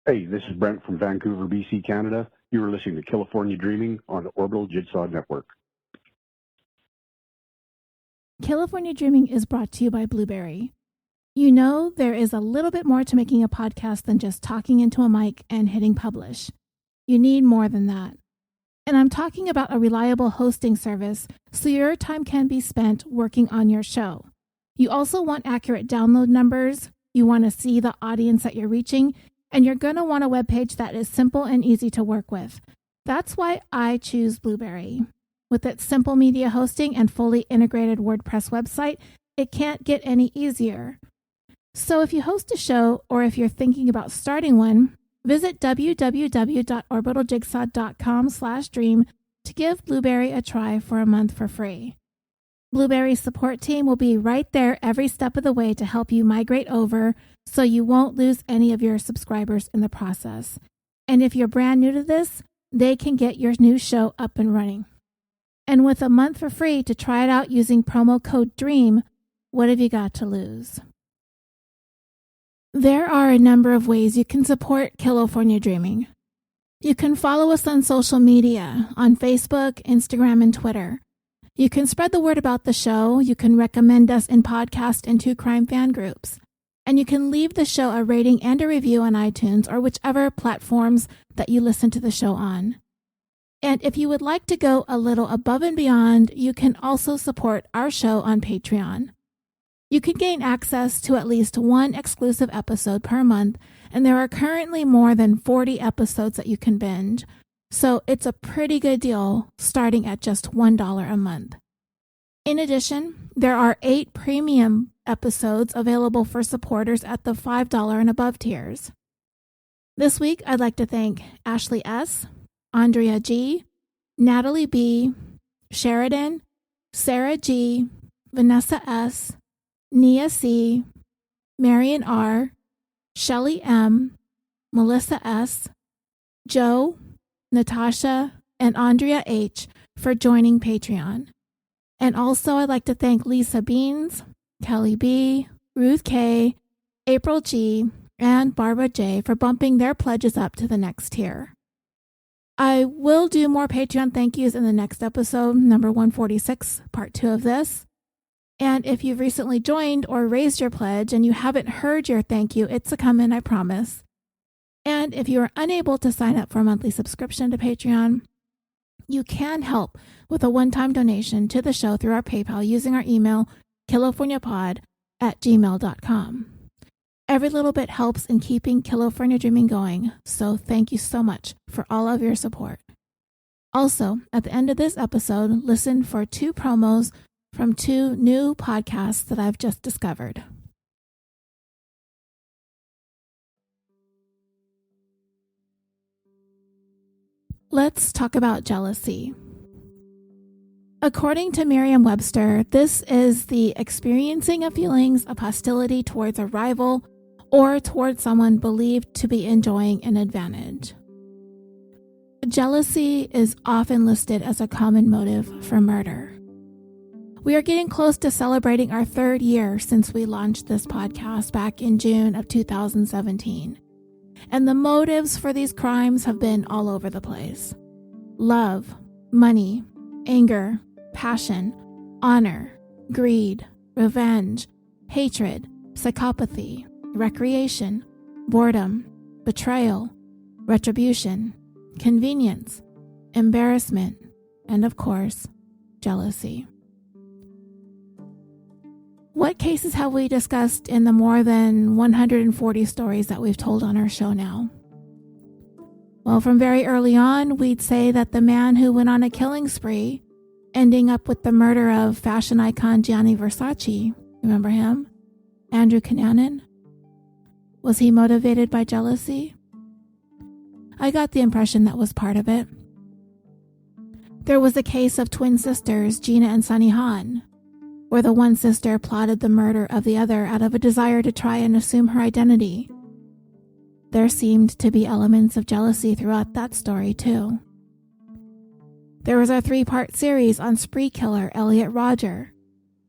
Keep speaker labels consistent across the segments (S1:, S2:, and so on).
S1: Hey, this is Brent from Vancouver, BC, Canada. You are listening to California Dreaming on the Orbital Jigsaw Network.
S2: California Dreaming is brought to you by BLUBRRY. You know, there is a little bit more to making a podcast than just talking into a mic and hitting publish. You need more than that. And I'm talking about a reliable hosting service so your time can be spent working on your show. You also want accurate download numbers, you want to see the audience that you're reaching, and you're going to want a webpage that is simple and easy to work with. That's why I choose BLUBRRY. With its simple media hosting and fully integrated WordPress website, it can't get any easier. So if you host a show or if you're thinking about starting one, visit www.orbitaljigsaw.com/dream to give BLUBRRY a try for a month for free. BLUBRRY's support team will be right there every step of the way to help you migrate over so you won't lose any of your subscribers in the process. And if you're brand new to this, they can get your new show up and running. And with a month for free to try it out using promo code DREAM, what have you got to lose? There are a number of ways you can support California Dreaming. You can follow us on social media, on Facebook, Instagram, and Twitter. You can spread the word about the show, you can recommend us in podcast and true crime fan groups, and you can leave the show a rating and a review on iTunes or whichever platforms that you listen to the show on. And if you would like to go a little above and beyond, you can also support our show on Patreon. You can gain access to at least one exclusive episode per month, and there are currently more than 40 episodes that you can binge. So it's a pretty good deal starting at just $1 a month. In addition, there are 8 premium episodes available for supporters at the $5 and above tiers. This week, I'd like to thank Ashley S., Andrea G., Natalie B., Sheridan, Sarah G., Vanessa S., Nia C., Marion R., Shelley M., Melissa S., Joe, Natasha, and Andrea H. for joining Patreon. And also I'd like to thank Lisa Beans, Kelly B., Ruth K., April G., and Barbara J. for bumping their pledges up to the next tier. I will do more Patreon thank yous in the next episode, number 146, part 2 of this. And if you've recently joined or raised your pledge and you haven't heard your thank you, it's a coming, I promise. And if you are unable to sign up for a monthly subscription to Patreon, you can help with a one-time donation to the show through our PayPal using our email, californiapod@gmail.com. Every little bit helps in keeping California Dreaming going, so thank you so much for all of your support. Also, at the end of this episode, listen for 2 promos from 2 new podcasts that I've just discovered. Let's talk about jealousy. According to Merriam-Webster, this is the experiencing of feelings of hostility towards a rival or towards someone believed to be enjoying an advantage. Jealousy is often listed as a common motive for murder. We are getting close to celebrating our 3rd year since we launched this podcast back in June of 2017. And the motives for these crimes have been all over the place. Love, money, anger, passion, honor, greed, revenge, hatred, psychopathy, recreation, boredom, betrayal, retribution, convenience, embarrassment, and of course, jealousy. What cases have we discussed in the more than 140 stories that we've told on our show now? Well, from very early on, we'd say that the man who went on a killing spree, ending up with the murder of fashion icon Gianni Versace, remember him? Andrew Cunanan? Was he motivated by jealousy? I got the impression that was part of it. There was a case of twin sisters, Gina and Sunny Han, where the one sister plotted the murder of the other out of a desire to try and assume her identity. There seemed to be elements of jealousy throughout that story, too. There was a 3-part series on spree killer Elliot Rodger.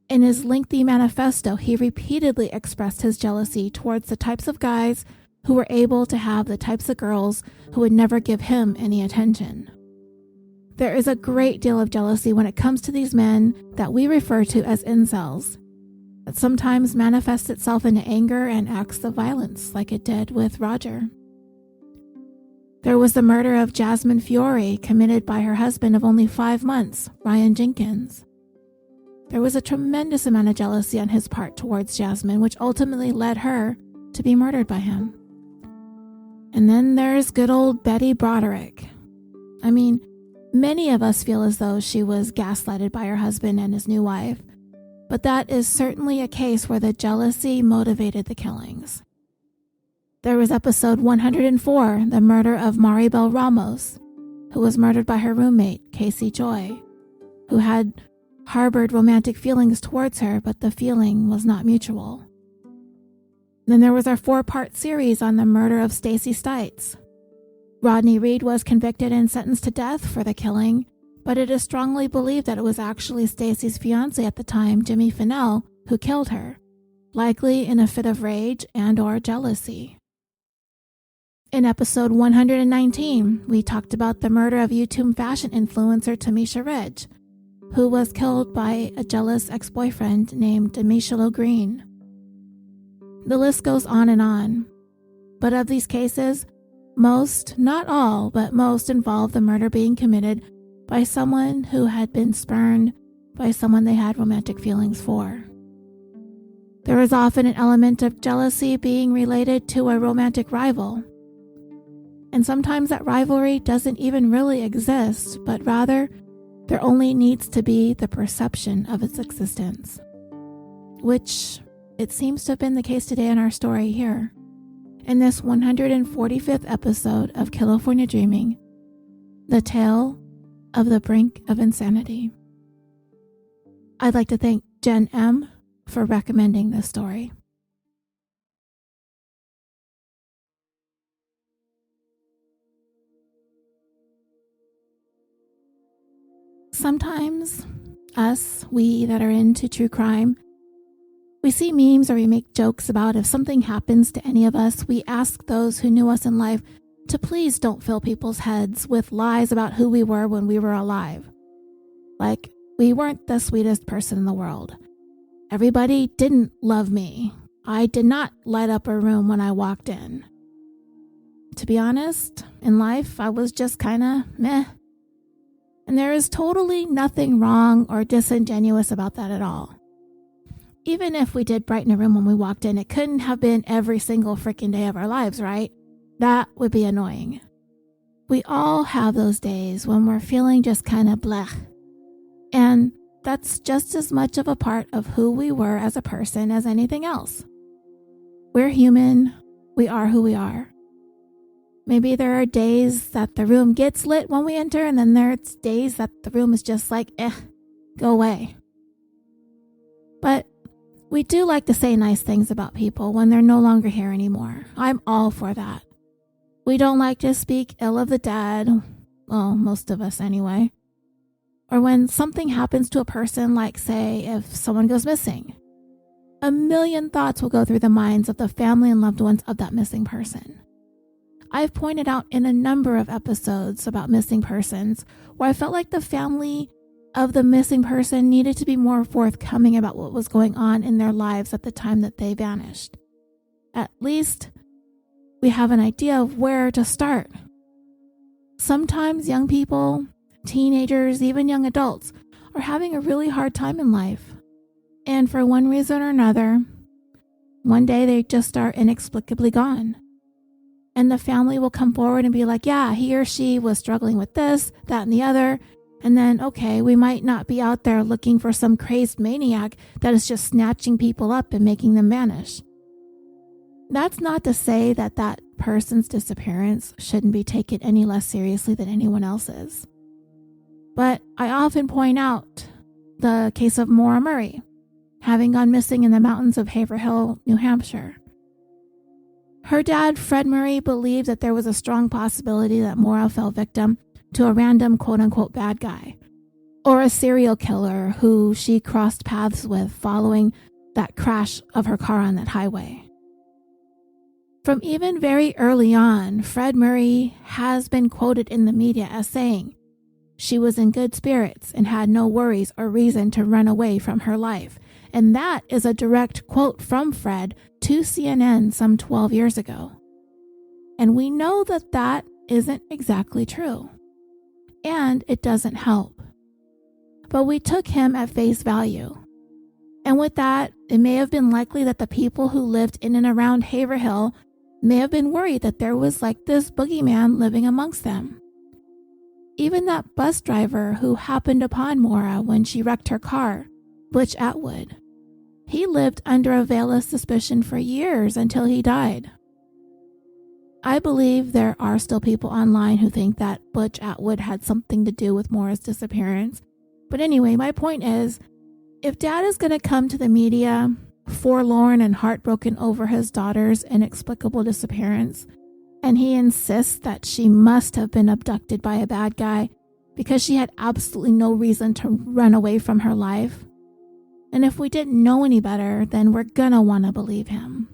S2: In his lengthy manifesto, he repeatedly expressed his jealousy towards the types of guys who were able to have the types of girls who would never give him any attention. There is a great deal of jealousy when it comes to these men that we refer to as incels, that sometimes manifests itself into anger and acts of violence like it did with Roger. There was the murder of Jasmine Fiore committed by her husband of only 5 months, Ryan Jenkins. There was a tremendous amount of jealousy on his part towards Jasmine, which ultimately led her to be murdered by him. And then there's good old Betty Broderick. I mean, many of us feel as though she was gaslighted by her husband and his new wife, but that is certainly a case where the jealousy motivated the killings. There was episode 104, the murder of Maribel Ramos, who was murdered by her roommate, Casey Joy, who had harbored romantic feelings towards her, but the feeling was not mutual. Then there was our 4-part series on the murder of Stacy Stites. Rodney Reed was convicted and sentenced to death for the killing, but it is strongly believed that it was actually Stacy's fiancé at the time, Jimmy Fennell, who killed her, likely in a fit of rage and/or jealousy. In episode 119, we talked about the murder of YouTube fashion influencer Tamisha Ridge, who was killed by a jealous ex-boyfriend named Michel Green. The list goes on, but of these cases, most, not all, but most involve the murder being committed by someone who had been spurned by someone they had romantic feelings for. There is often an element of jealousy being related to a romantic rival. And sometimes that rivalry doesn't even really exist, but rather there only needs to be the perception of its existence, which it seems to have been the case today in our story here, in this 145th episode of California Dreaming, the tale of the brink of insanity. I'd like to thank Jen M. for recommending this story. Sometimes, we that are into true crime, we see memes or we make jokes about if something happens to any of us, we ask those who knew us in life to please don't fill people's heads with lies about who we were when we were alive. Like, we weren't the sweetest person in the world. Everybody didn't love me. I did not light up a room when I walked in. To be honest, in life, I was just kind of meh. And there is totally nothing wrong or disingenuous about that at all. Even if we did brighten a room when we walked in, it couldn't have been every single freaking day of our lives, right? That would be annoying. We all have those days when we're feeling just kind of blech. And that's just as much of a part of who we were as a person as anything else. We're human. We are who we are. Maybe there are days that the room gets lit when we enter, and then there's days that the room is just like, go away. But we do like to say nice things about people when they're no longer here anymore. I'm all for that. We don't like to speak ill of the dead, well, most of us anyway. Or when something happens to a person, like say if someone goes missing. A million thoughts will go through the minds of the family and loved ones of that missing person. I've pointed out in a number of episodes about missing persons where I felt like the family of the missing person needed to be more forthcoming about what was going on in their lives at the time that they vanished. At least we have an idea of where to start. Sometimes young people, teenagers, even young adults are having a really hard time in life. And for one reason or another, one day they just are inexplicably gone. And the family will come forward and be like, yeah, he or she was struggling with this, that, and the other. And then, okay, we might not be out there looking for some crazed maniac that is just snatching people up and making them vanish. That's not to say that that person's disappearance shouldn't be taken any less seriously than anyone else's. But I often point out the case of Maura Murray, having gone missing in the mountains of Haverhill, New Hampshire. Her dad, Fred Murray, believed that there was a strong possibility that Maura fell victim to a random quote-unquote bad guy, or a serial killer who she crossed paths with following that crash of her car on that highway. From even very early on, Fred Murray has been quoted in the media as saying she was in good spirits and had no worries or reason to run away from her life. And that is a direct quote from Fred to CNN some 12 years ago. And we know that that isn't exactly true. And it doesn't help. But we took him at face value. And with that, it may have been likely that the people who lived in and around Haverhill may have been worried that there was like this boogeyman living amongst them. Even that bus driver who happened upon Maura when she wrecked her car, Butch Atwood, he lived under a veil of suspicion for years until he died. I believe there are still people online who think that Butch Atwood had something to do with Maura's disappearance. But anyway, my point is, if Dad is going to come to the media forlorn and heartbroken over his daughter's inexplicable disappearance, and he insists that she must have been abducted by a bad guy because she had absolutely no reason to run away from her life, and if we didn't know any better, then we're gonna want to believe him.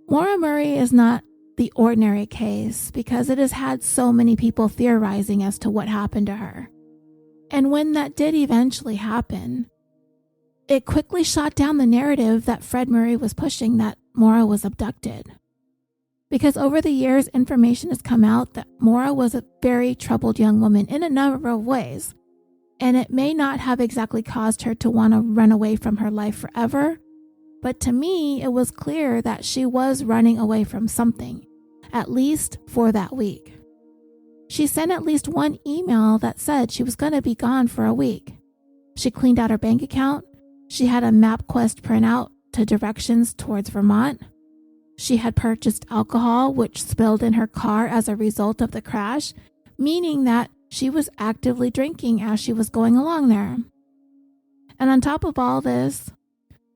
S2: Maura Murray is not the ordinary case because it has had so many people theorizing as to what happened to her. And when that did eventually happen, it quickly shot down the narrative that Fred Murray was pushing that Maura was abducted. Because over the years, information has come out that Maura was a very troubled young woman in a number of ways, and it may not have exactly caused her to want to run away from her life forever, but to me, it was clear that she was running away from something, at least for that week. She sent at least one email that said she was going to be gone for a week. She cleaned out her bank account. She had a MapQuest printout to directions towards Vermont. She had purchased alcohol, which spilled in her car as a result of the crash, meaning that she was actively drinking as she was going along there. And on top of all this,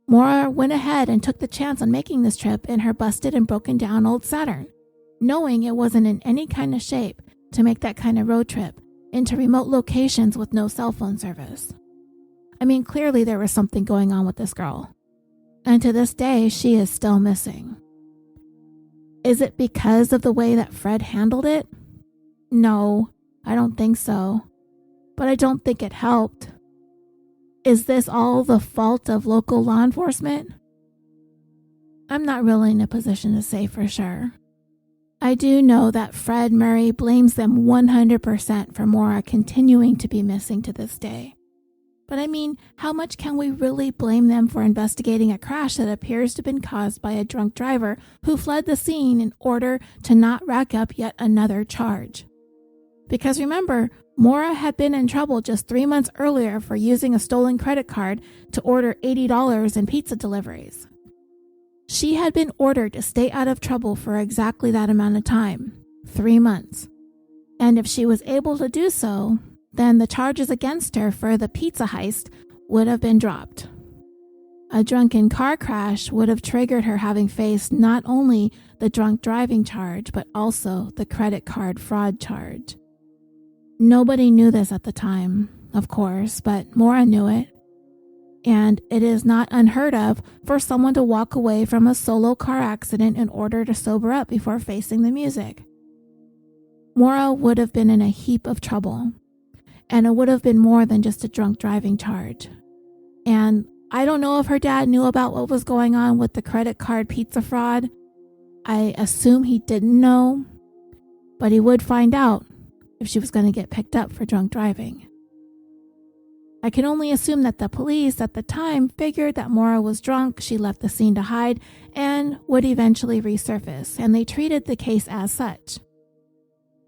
S2: Maura went ahead and took the chance on making this trip in her busted and broken down old Saturn, knowing it wasn't in any kind of shape to make that kind of road trip into remote locations with no cell phone service. I mean, clearly there was something going on with this girl. And to this day, she is still missing. Is it because of the way that Fred handled it? No, I don't think so. But I don't think it helped. Is this all the fault of local law enforcement? I'm not really in a position to say for sure. I do know that Fred Murray blames them 100% for Maura continuing to be missing to this day. But I mean, how much can we really blame them for investigating a crash that appears to have been caused by a drunk driver who fled the scene in order to not rack up yet another charge? Because remember, Maura had been in trouble just 3 months earlier for using a stolen credit card to order $80 in pizza deliveries. She had been ordered to stay out of trouble for exactly that amount of time, 3 months. And if she was able to do so, then the charges against her for the pizza heist would have been dropped. A drunken car crash would have triggered her having faced not only the drunk driving charge, but also the credit card fraud charge. Nobody knew this at the time, of course, but Maura knew it. And it is not unheard of for someone to walk away from a solo car accident in order to sober up before facing the music. Maura would have been in a heap of trouble. And it would have been more than just a drunk driving charge. And I don't know if her dad knew about what was going on with the credit card pizza fraud. I assume he didn't know, but he would find out if she was going to get picked up for drunk driving. I can only assume that the police at the time figured that Maura was drunk, she left the scene to hide, and would eventually resurface, and they treated the case as such.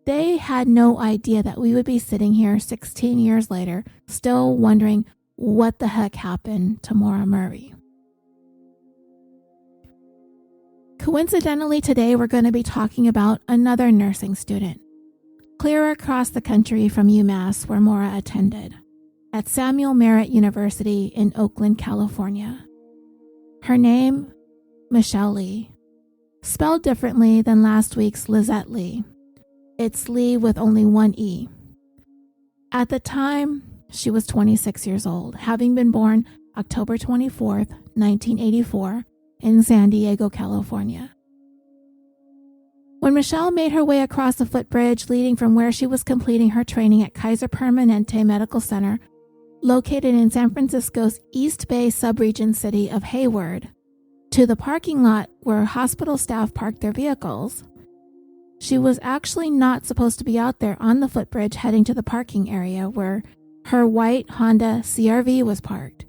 S2: They had no idea that we would be sitting here 16 years later, still wondering what the heck happened to Maura Murray. Coincidentally, today we're going to be talking about another nursing student, clear across the country from UMass where Maura attended, at Samuel Merritt University in Oakland, California. Her name, Michelle Lee, spelled differently than last week's Lizette Lee. It's Lee with only one E. At the time, she was 26 years old, having been born October 24th, 1984, in San Diego, California. When Michel made her way across the footbridge leading from where she was completing her training at Kaiser Permanente Medical Center, located in San Francisco's East Bay subregion city of Hayward, to the parking lot where hospital staff parked their vehicles, she was actually not supposed to be out there on the footbridge heading to the parking area where her white Honda CR-V was parked,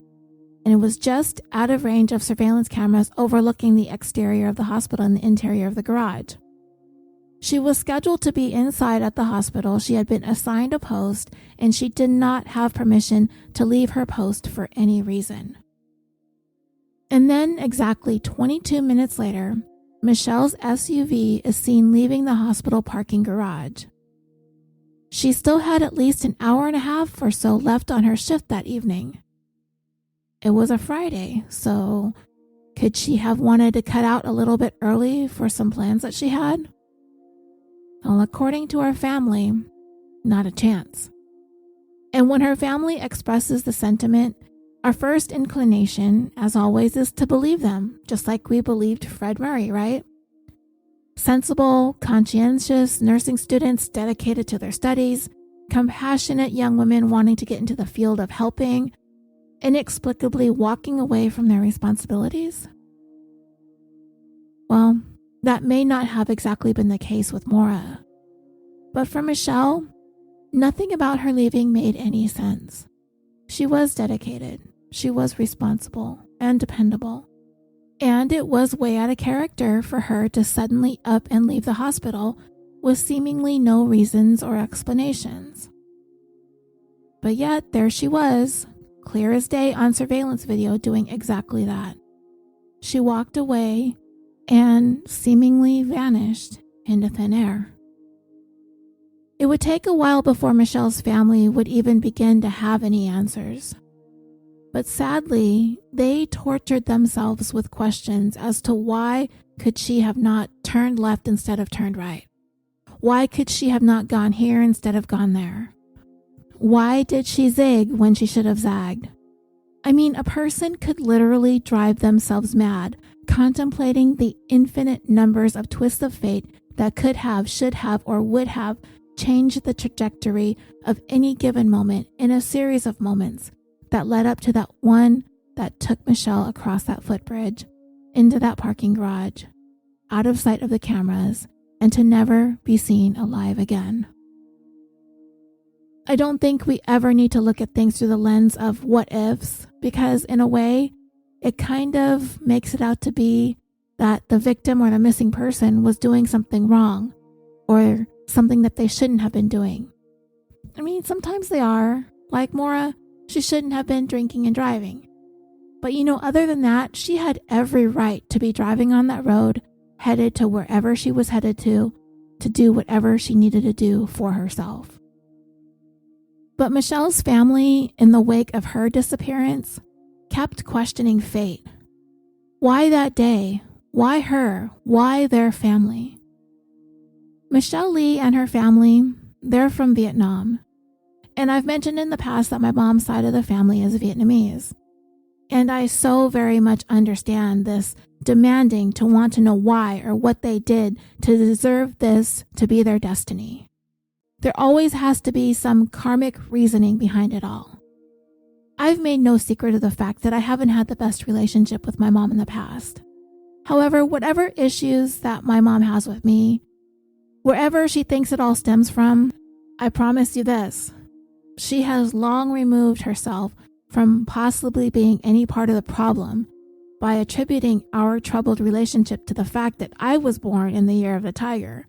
S2: and it was just out of range of surveillance cameras overlooking the exterior of the hospital and the interior of the garage. She was scheduled to be inside at the hospital. She had been assigned a post, and she did not have permission to leave her post for any reason. And then, exactly 22 minutes later, Michel's SUV is seen leaving the hospital parking garage. She still had at least an hour and a half or so left on her shift that evening. It was a Friday, so could she have wanted to cut out a little bit early for some plans that she had? Well, according to her family, not a chance. And when her family expresses the sentiment, our first inclination, as always, is to believe them, just like we believed Fred Murray, right? Sensible, conscientious nursing students dedicated to their studies, compassionate young women wanting to get into the field of helping, inexplicably walking away from their responsibilities. Well, that may not have exactly been the case with Maura. But for Michel, nothing about her leaving made any sense. She was dedicated, she was responsible and dependable, and it was way out of character for her to suddenly up and leave the hospital with seemingly no reasons or explanations. But yet, there she was, clear as day on surveillance video, doing exactly that. She walked away and seemingly vanished into thin air. It would take a while before Michel's family would even begin to have any answers. But sadly, they tortured themselves with questions as to why could she have not turned left instead of turned right? Why could she have not gone here instead of gone there? Why did she zig when she should have zagged? I mean, a person could literally drive themselves mad contemplating the infinite numbers of twists of fate that could have, should have, or would have changed the trajectory of any given moment in a series of moments that led up to that one that took Michel across that footbridge, into that parking garage, out of sight of the cameras, and to never be seen alive again. I don't think we ever need to look at things through the lens of what ifs, because in a way, it kind of makes it out to be that the victim or the missing person was doing something wrong or something that they shouldn't have been doing. I mean, sometimes they are. Like Maura, she shouldn't have been drinking and driving. But other than that, she had every right to be driving on that road, headed to wherever she was headed to do whatever she needed to do for herself. But Michel's family, in the wake of her disappearance, kept questioning fate. Why that day? Why her? Why their family? Michel Lee and her family, they're from Vietnam. And I've mentioned in the past that my mom's side of the family is Vietnamese. And I so very much understand this demanding to want to know why or what they did to deserve this to be their destiny. There always has to be some karmic reasoning behind it all. I've made no secret of the fact that I haven't had the best relationship with my mom in the past. However, whatever issues that my mom has with me, wherever she thinks it all stems from, I promise you this: she has long removed herself from possibly being any part of the problem by attributing our troubled relationship to the fact that I was born in the year of the tiger,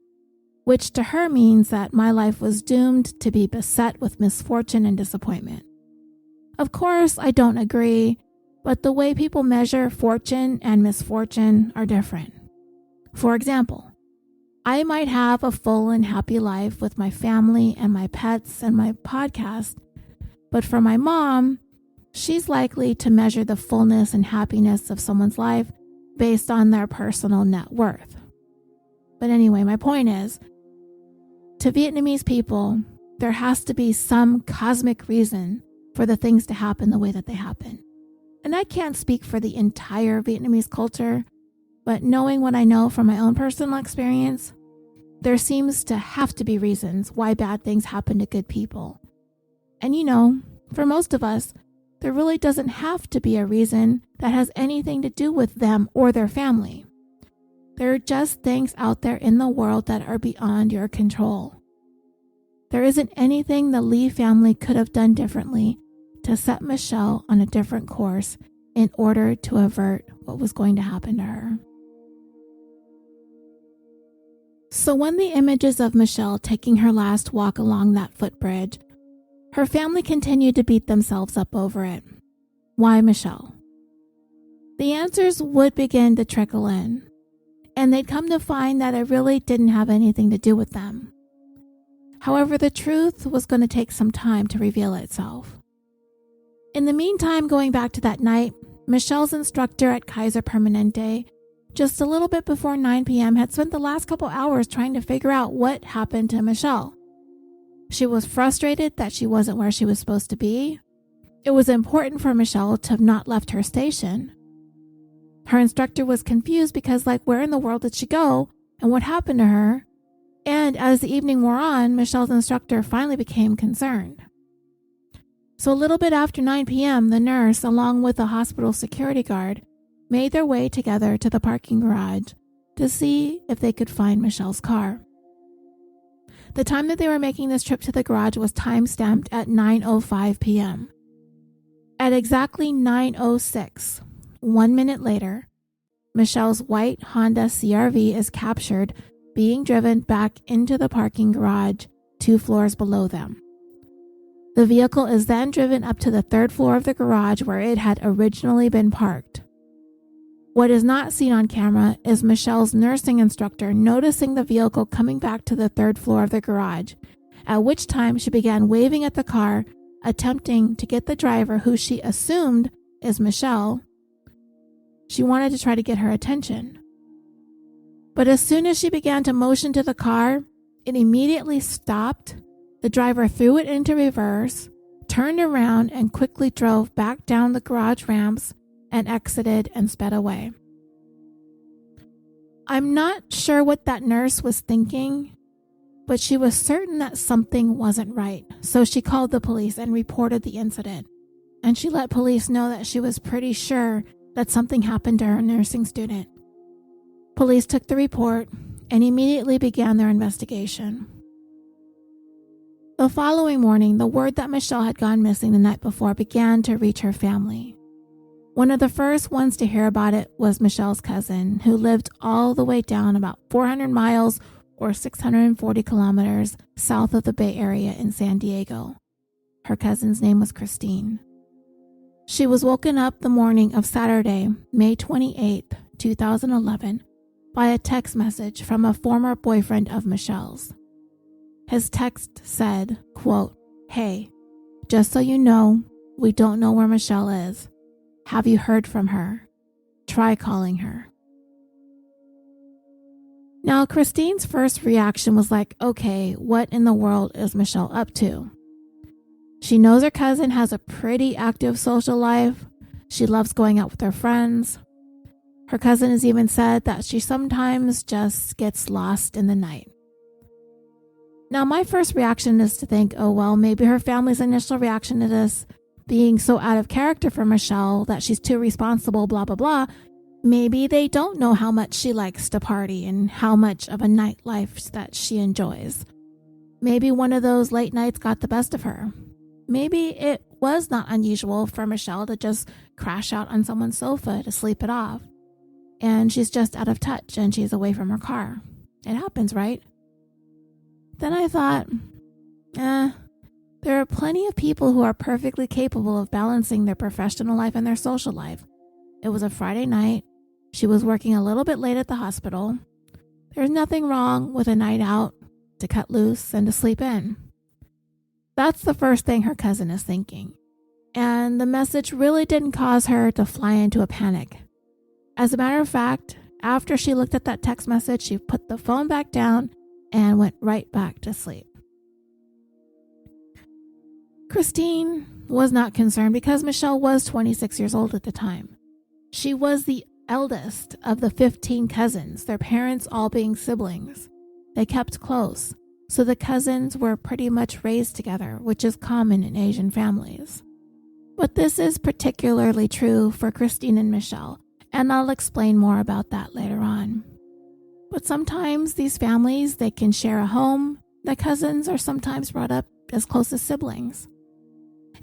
S2: which to her means that my life was doomed to be beset with misfortune and disappointment. Of course, I don't agree, but the way people measure fortune and misfortune are different. For example, I might have a full and happy life with my family and my pets and my podcast, but for my mom, she's likely to measure the fullness and happiness of someone's life based on their personal net worth. But anyway, my point is, to Vietnamese people, there has to be some cosmic reason for the things to happen the way that they happen. And I can't speak for the entire Vietnamese culture, but knowing what I know from my own personal experience, there seems to have to be reasons why bad things happen to good people. And for most of us, there really doesn't have to be a reason that has anything to do with them or their family. There are just things out there in the world that are beyond your control. There isn't anything the Lee family could have done differently to set Michelle on a different course in order to avert what was going to happen to her. So when the images of Michelle taking her last walk along that footbridge, her family continued to beat themselves up over it. Why Michelle? The answers would begin to trickle in, and they'd come to find that it really didn't have anything to do with them. However, the truth was going to take some time to reveal itself. In the meantime, going back to that night, Michelle's instructor at Kaiser Permanente, just a little bit before 9 p.m., had spent the last couple hours trying to figure out what happened to Michelle. She was frustrated that she wasn't where she was supposed to be. It was important for Michelle to have not left her station. Her instructor was confused because, where in the world did she go and what happened to her? And as the evening wore on, Michelle's instructor finally became concerned. So a little bit after 9 p.m., the nurse, along with the hospital security guard, made their way together to the parking garage to see if they could find Michelle's car. The time that they were making this trip to the garage was time-stamped at 9:05 p.m. At exactly 9:06, 1 minute later, Michelle's white Honda CR-V is captured being driven back into the parking garage 2 floors below them. The vehicle is then driven up to the 3rd floor of the garage where it had originally been parked. What is not seen on camera is Michelle's nursing instructor noticing the vehicle coming back to the 3rd floor of the garage, at which time she began waving at the car, attempting to get the driver, who she assumed is Michelle. She wanted to try to get her attention. But as soon as she began to motion to the car, it immediately stopped. The driver threw it into reverse, turned around, and quickly drove back down the garage ramps and exited and sped away. I'm not sure what that nurse was thinking, but she was certain that something wasn't right. So she called the police and reported the incident. And she let police know that she was pretty sure that something happened to her nursing student. Police took the report and immediately began their investigation. The following morning, the word that Michelle had gone missing the night before began to reach her family. One of the first ones to hear about it was Michelle's cousin, who lived all the way down about 400 miles or 640 kilometers south of the Bay Area in San Diego. Her cousin's name was Christine. She was woken up the morning of Saturday, May 28, 2011, by a text message from a former boyfriend of Michelle's. His text said, quote, "Hey, just so you know, we don't know where Michelle is. Have you heard from her? Try calling her." Now, Christine's first reaction was okay, what in the world is Michelle up to? She knows her cousin has a pretty active social life. She loves going out with her friends. Her cousin has even said that she sometimes just gets lost in the night. Now, my first reaction is to think, oh, well, maybe her family's initial reaction to this being so out of character for Michelle that she's too responsible, blah, blah, blah. Maybe they don't know how much she likes to party and how much of a nightlife that she enjoys. Maybe one of those late nights got the best of her. Maybe it was not unusual for Michelle to just crash out on someone's sofa to sleep it off. And she's just out of touch and she's away from her car. It happens, right? Then I thought, there are plenty of people who are perfectly capable of balancing their professional life and their social life. It was a Friday night. She was working a little bit late at the hospital. There's nothing wrong with a night out to cut loose and to sleep in. That's the first thing her cousin is thinking. And the message really didn't cause her to fly into a panic. As a matter of fact, after she looked at that text message, she put the phone back down and went right back to sleep. Christine was not concerned because Michelle was 26 years old at the time. She was the eldest of the 15 cousins, their parents all being siblings. They kept close, so the cousins were pretty much raised together, which is common in Asian families. But this is particularly true for Christine and Michel, and I'll explain more about that later on. But sometimes these families, they can share a home. The cousins are sometimes brought up as close as siblings.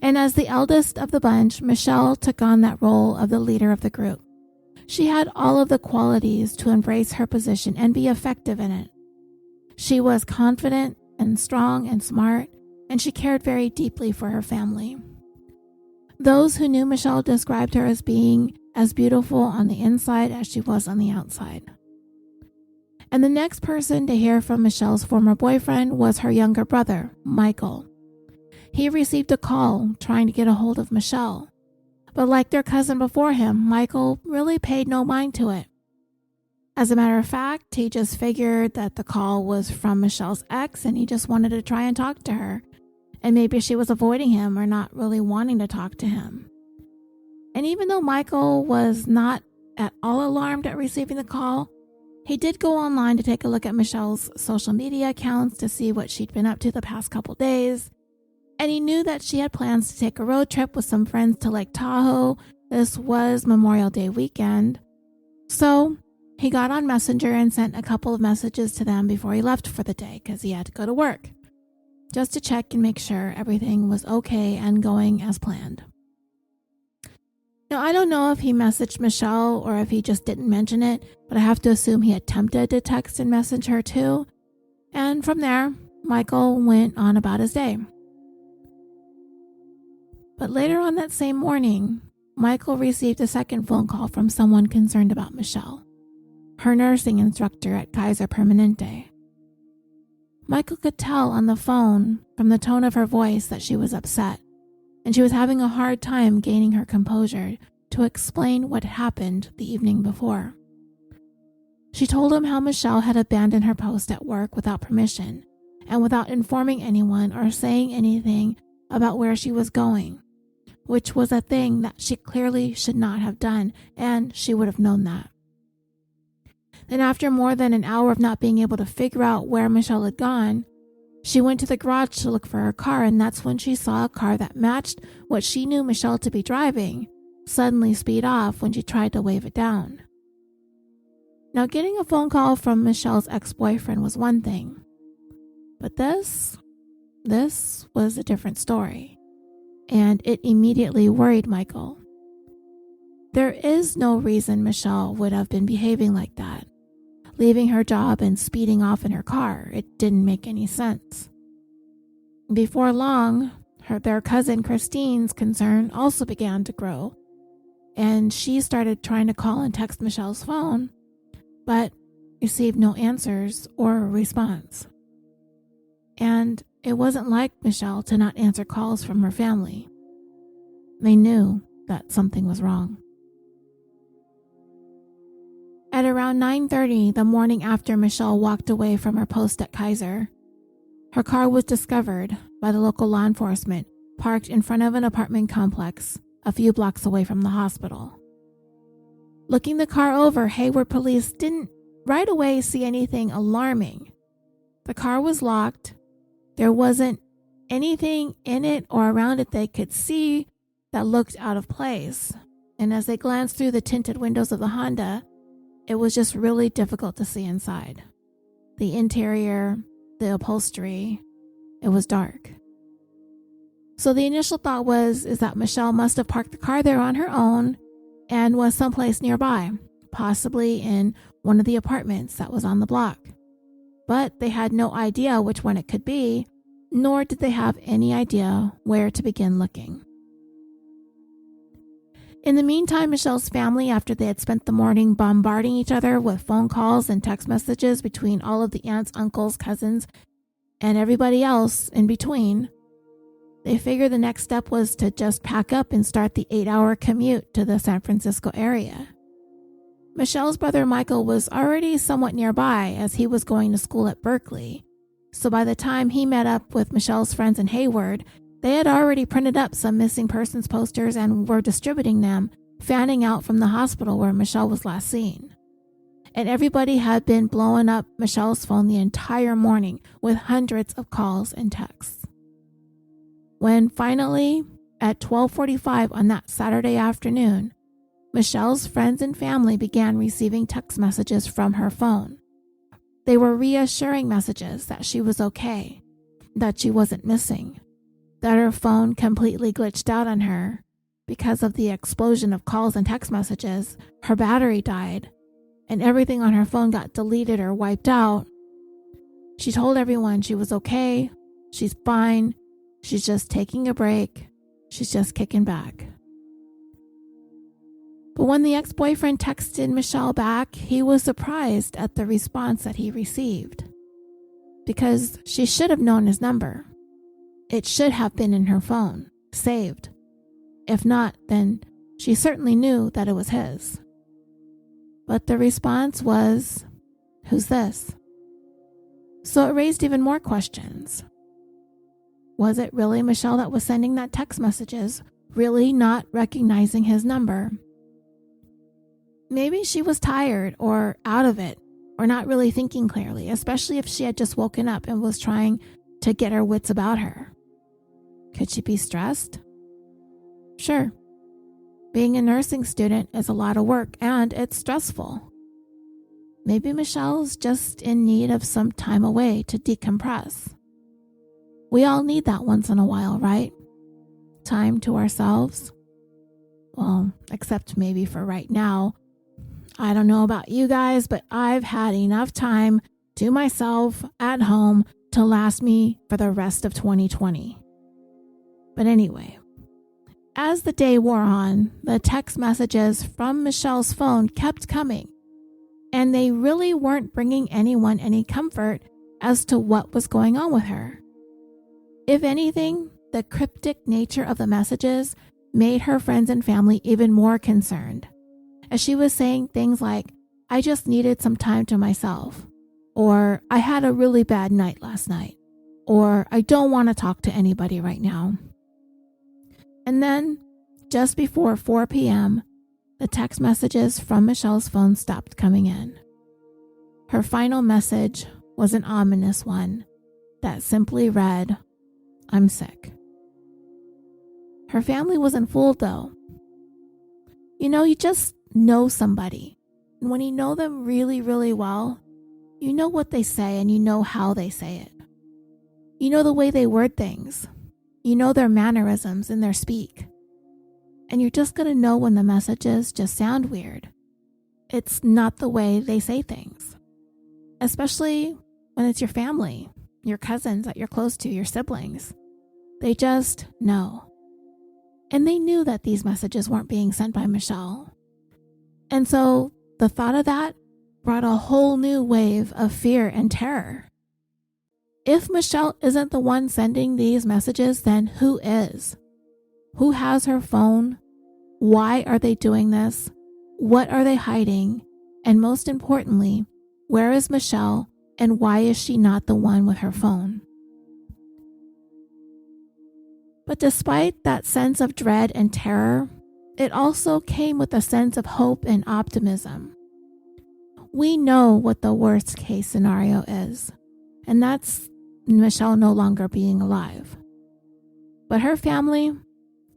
S2: And as the eldest of the bunch, Michel took on that role of the leader of the group. She had all of the qualities to embrace her position and be effective in it. She was confident and strong and smart, and she cared very deeply for her family. Those who knew Michel described her as being as beautiful on the inside as she was on the outside. And the next person to hear from Michel's former boyfriend was her younger brother, Michael. He received a call trying to get a hold of Michel. But like their cousin before him, Michael really paid no mind to it. As a matter of fact, he just figured that the call was from Michel's ex and he just wanted to try and talk to her. And maybe she was avoiding him or not really wanting to talk to him. And even though Michael was not at all alarmed at receiving the call, he did go online to take a look at Michel's social media accounts to see what she'd been up to the past couple days. And he knew that she had plans to take a road trip with some friends to Lake Tahoe. This was Memorial Day weekend. So he got on Messenger and sent a couple of messages to them before he left for the day because he had to go to work, just to check and make sure everything was okay and going as planned. Now, I don't know if he messaged Michel or if he just didn't mention it, but I have to assume he attempted to text and message her too. And from there, Michael went on about his day. But later on that same morning, Michael received a second phone call from someone concerned about Michel, her nursing instructor at Kaiser Permanente. Michael could tell on the phone from the tone of her voice that she was upset, and she was having a hard time gaining her composure to explain what happened the evening before. She told him how Michel had abandoned her post at work without permission and without informing anyone or saying anything about where she was going, which was a thing that she clearly should not have done, and she would have known that. Then after more than an hour of not being able to figure out where Michel had gone, she went to the garage to look for her car, and that's when she saw a car that matched what she knew Michel to be driving suddenly speed off when she tried to wave it down. Now, getting a phone call from Michel's ex-boyfriend was one thing, but this was a different story, and it immediately worried Michael. There is no reason Michel would have been behaving like that, leaving her job and speeding off in her car. It didn't make any sense. Before long, their cousin Christine's concern also began to grow, and she started trying to call and text Michel's phone, but received no answers or a response. And it wasn't like Michel to not answer calls from her family. They knew that something was wrong. At around 9:30 the morning after Michel walked away from her post at Kaiser, her car was discovered by the local law enforcement parked in front of an apartment complex a few blocks away from the hospital. Looking the car over, Hayward police didn't right away see anything alarming. The car was locked. There wasn't anything in it or around it they could see that looked out of place. And as they glanced through the tinted windows of the Honda, it was just really difficult to see inside. The interior, the upholstery, it was dark. So the initial thought is that Michel must have parked the car there on her own and was someplace nearby, possibly in one of the apartments that was on the block. But they had no idea which one it could be, nor did they have any idea where to begin looking. In the meantime, Michel's family, after they had spent the morning bombarding each other with phone calls and text messages between all of the aunts, uncles, cousins, and everybody else in between, they figured the next step was to just pack up and start the 8-hour commute to the San Francisco area. Michel's brother Michael was already somewhat nearby as he was going to school at Berkeley, so by the time he met up with Michel's friends in Hayward, they had already printed up some missing persons posters and were distributing them fanning out from the hospital where Michel was last seen. And everybody had been blowing up Michel's phone the entire morning with hundreds of calls and texts. When finally, at 12:45 on that Saturday afternoon, Michel's friends and family began receiving text messages from her phone. They were reassuring messages that she was okay, that she wasn't missing, that her phone completely glitched out on her because of the explosion of calls and text messages. Her battery died, and everything on her phone got deleted or wiped out. She told everyone she was okay, she's fine, she's just taking a break, she's just kicking back. But when the ex-boyfriend texted Michel back, he was surprised at the response that he received, because she should have known his number. It should have been in her phone, saved. If not, then she certainly knew that it was his. But the response was, "Who's this?" So it raised even more questions. Was it really Michel that was sending that text messages, really not recognizing his number? Maybe she was tired or out of it, or not really thinking clearly, especially if she had just woken up and was trying to get her wits about her. Could she be stressed? Sure. Being a nursing student is a lot of work and it's stressful. Maybe Michel's just in need of some time away to decompress. We all need that once in a while, right? Time to ourselves. Well, except maybe for right now. I don't know about you guys, but I've had enough time to myself at home to last me for the rest of 2020. But anyway, as the day wore on, the text messages from Michel's phone kept coming, and they really weren't bringing anyone any comfort as to what was going on with her. If anything, the cryptic nature of the messages made her friends and family even more concerned, as she was saying things like, "I just needed some time to myself," or "I had a really bad night last night," or "I don't want to talk to anybody right now." And then, just before 4 p.m., the text messages from Michel's phone stopped coming in. Her final message was an ominous one that simply read, "I'm sick." Her family wasn't fooled, though. You just know somebody. And when you know them really, really well, you know what they say and you know how they say it. You know the way they word things. You know their mannerisms in their speak. And you're just going to know when the messages just sound weird. It's not the way they say things. Especially when it's your family, your cousins that you're close to, your siblings. They just know. And they knew that these messages weren't being sent by Michel. And so the thought of that brought a whole new wave of fear and terror. If Michel isn't the one sending these messages, then who is? Who has her phone? Why are they doing this? What are they hiding? And most importantly, where is Michel and why is she not the one with her phone? But despite that sense of dread and terror, it also came with a sense of hope and optimism. We know what the worst case scenario is, and that's Michel no longer being alive. But her family,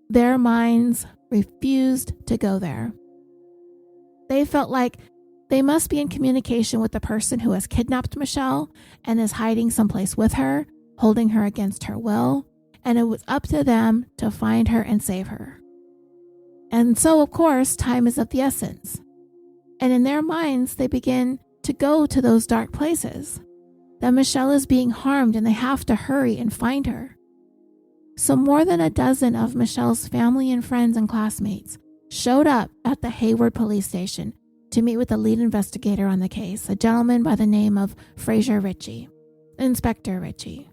S2: their minds refused to go there. They felt like they must be in communication with the person who has kidnapped Michel and is hiding someplace with her, holding her against her will, and it was up to them to find her and save her. And so, of course, time is of the essence. And in their minds, they begin to go to those dark places. That Michel is being harmed and they have to hurry and find her. So more than a dozen of Michel's family and friends and classmates showed up at the Hayward police station to meet with the lead investigator on the case, a gentleman by the name of Inspector Ritchie.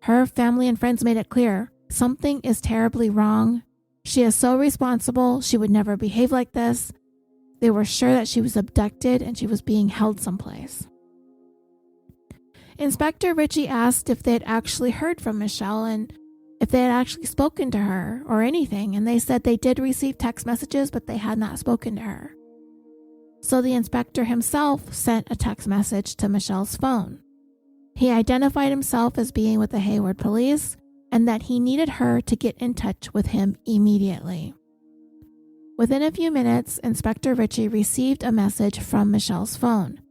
S2: Her family and friends made it clear something is terribly wrong. She is so responsible. She would never behave like this. They were sure that she was abducted and she was being held someplace. Inspector Ritchie asked if they'd actually heard from Michel and if they had actually spoken to her or anything, and they said they did receive text messages, but they had not spoken to her. So the inspector himself sent a text message to Michel's phone. He identified himself as being with the Hayward police and that he needed her to get in touch with him immediately. Within a few minutes, Inspector Ritchie received a message from Michel's phone,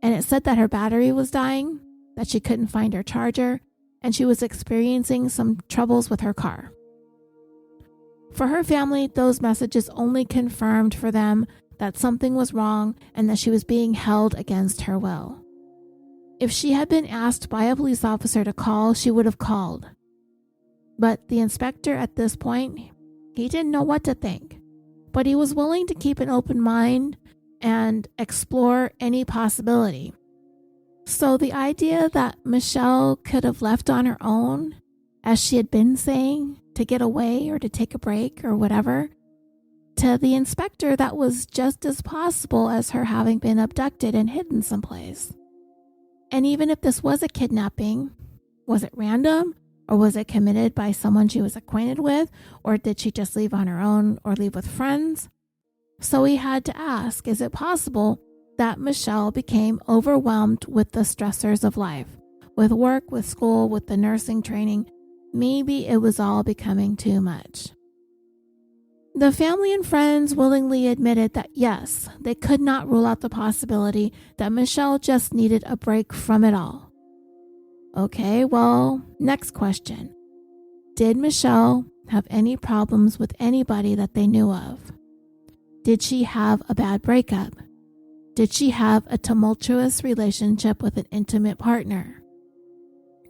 S2: and it said that her battery was dying, that she couldn't find her charger, and she was experiencing some troubles with her car. For her family, those messages only confirmed for them that something was wrong and that she was being held against her will. If she had been asked by a police officer to call, she would have called. But the inspector at this point, he didn't know what to think, but he was willing to keep an open mind and explore any possibility. So the idea that Michel could have left on her own, as she had been saying, to get away or to take a break or whatever, to the inspector that was just as possible as her having been abducted and hidden someplace. And even if this was a kidnapping, was it random? Or was it committed by someone she was acquainted with? Or did she just leave on her own or leave with friends? So he had to ask, is it possible that Michel became overwhelmed with the stressors of life, with work, with school, with the nursing training? Maybe it was all becoming too much. The family and friends willingly admitted that yes, they could not rule out the possibility that Michel just needed a break from it all. Okay, well, next question. Did Michel have any problems with anybody that they knew of? Did she have a bad breakup? Did she have a tumultuous relationship with an intimate partner?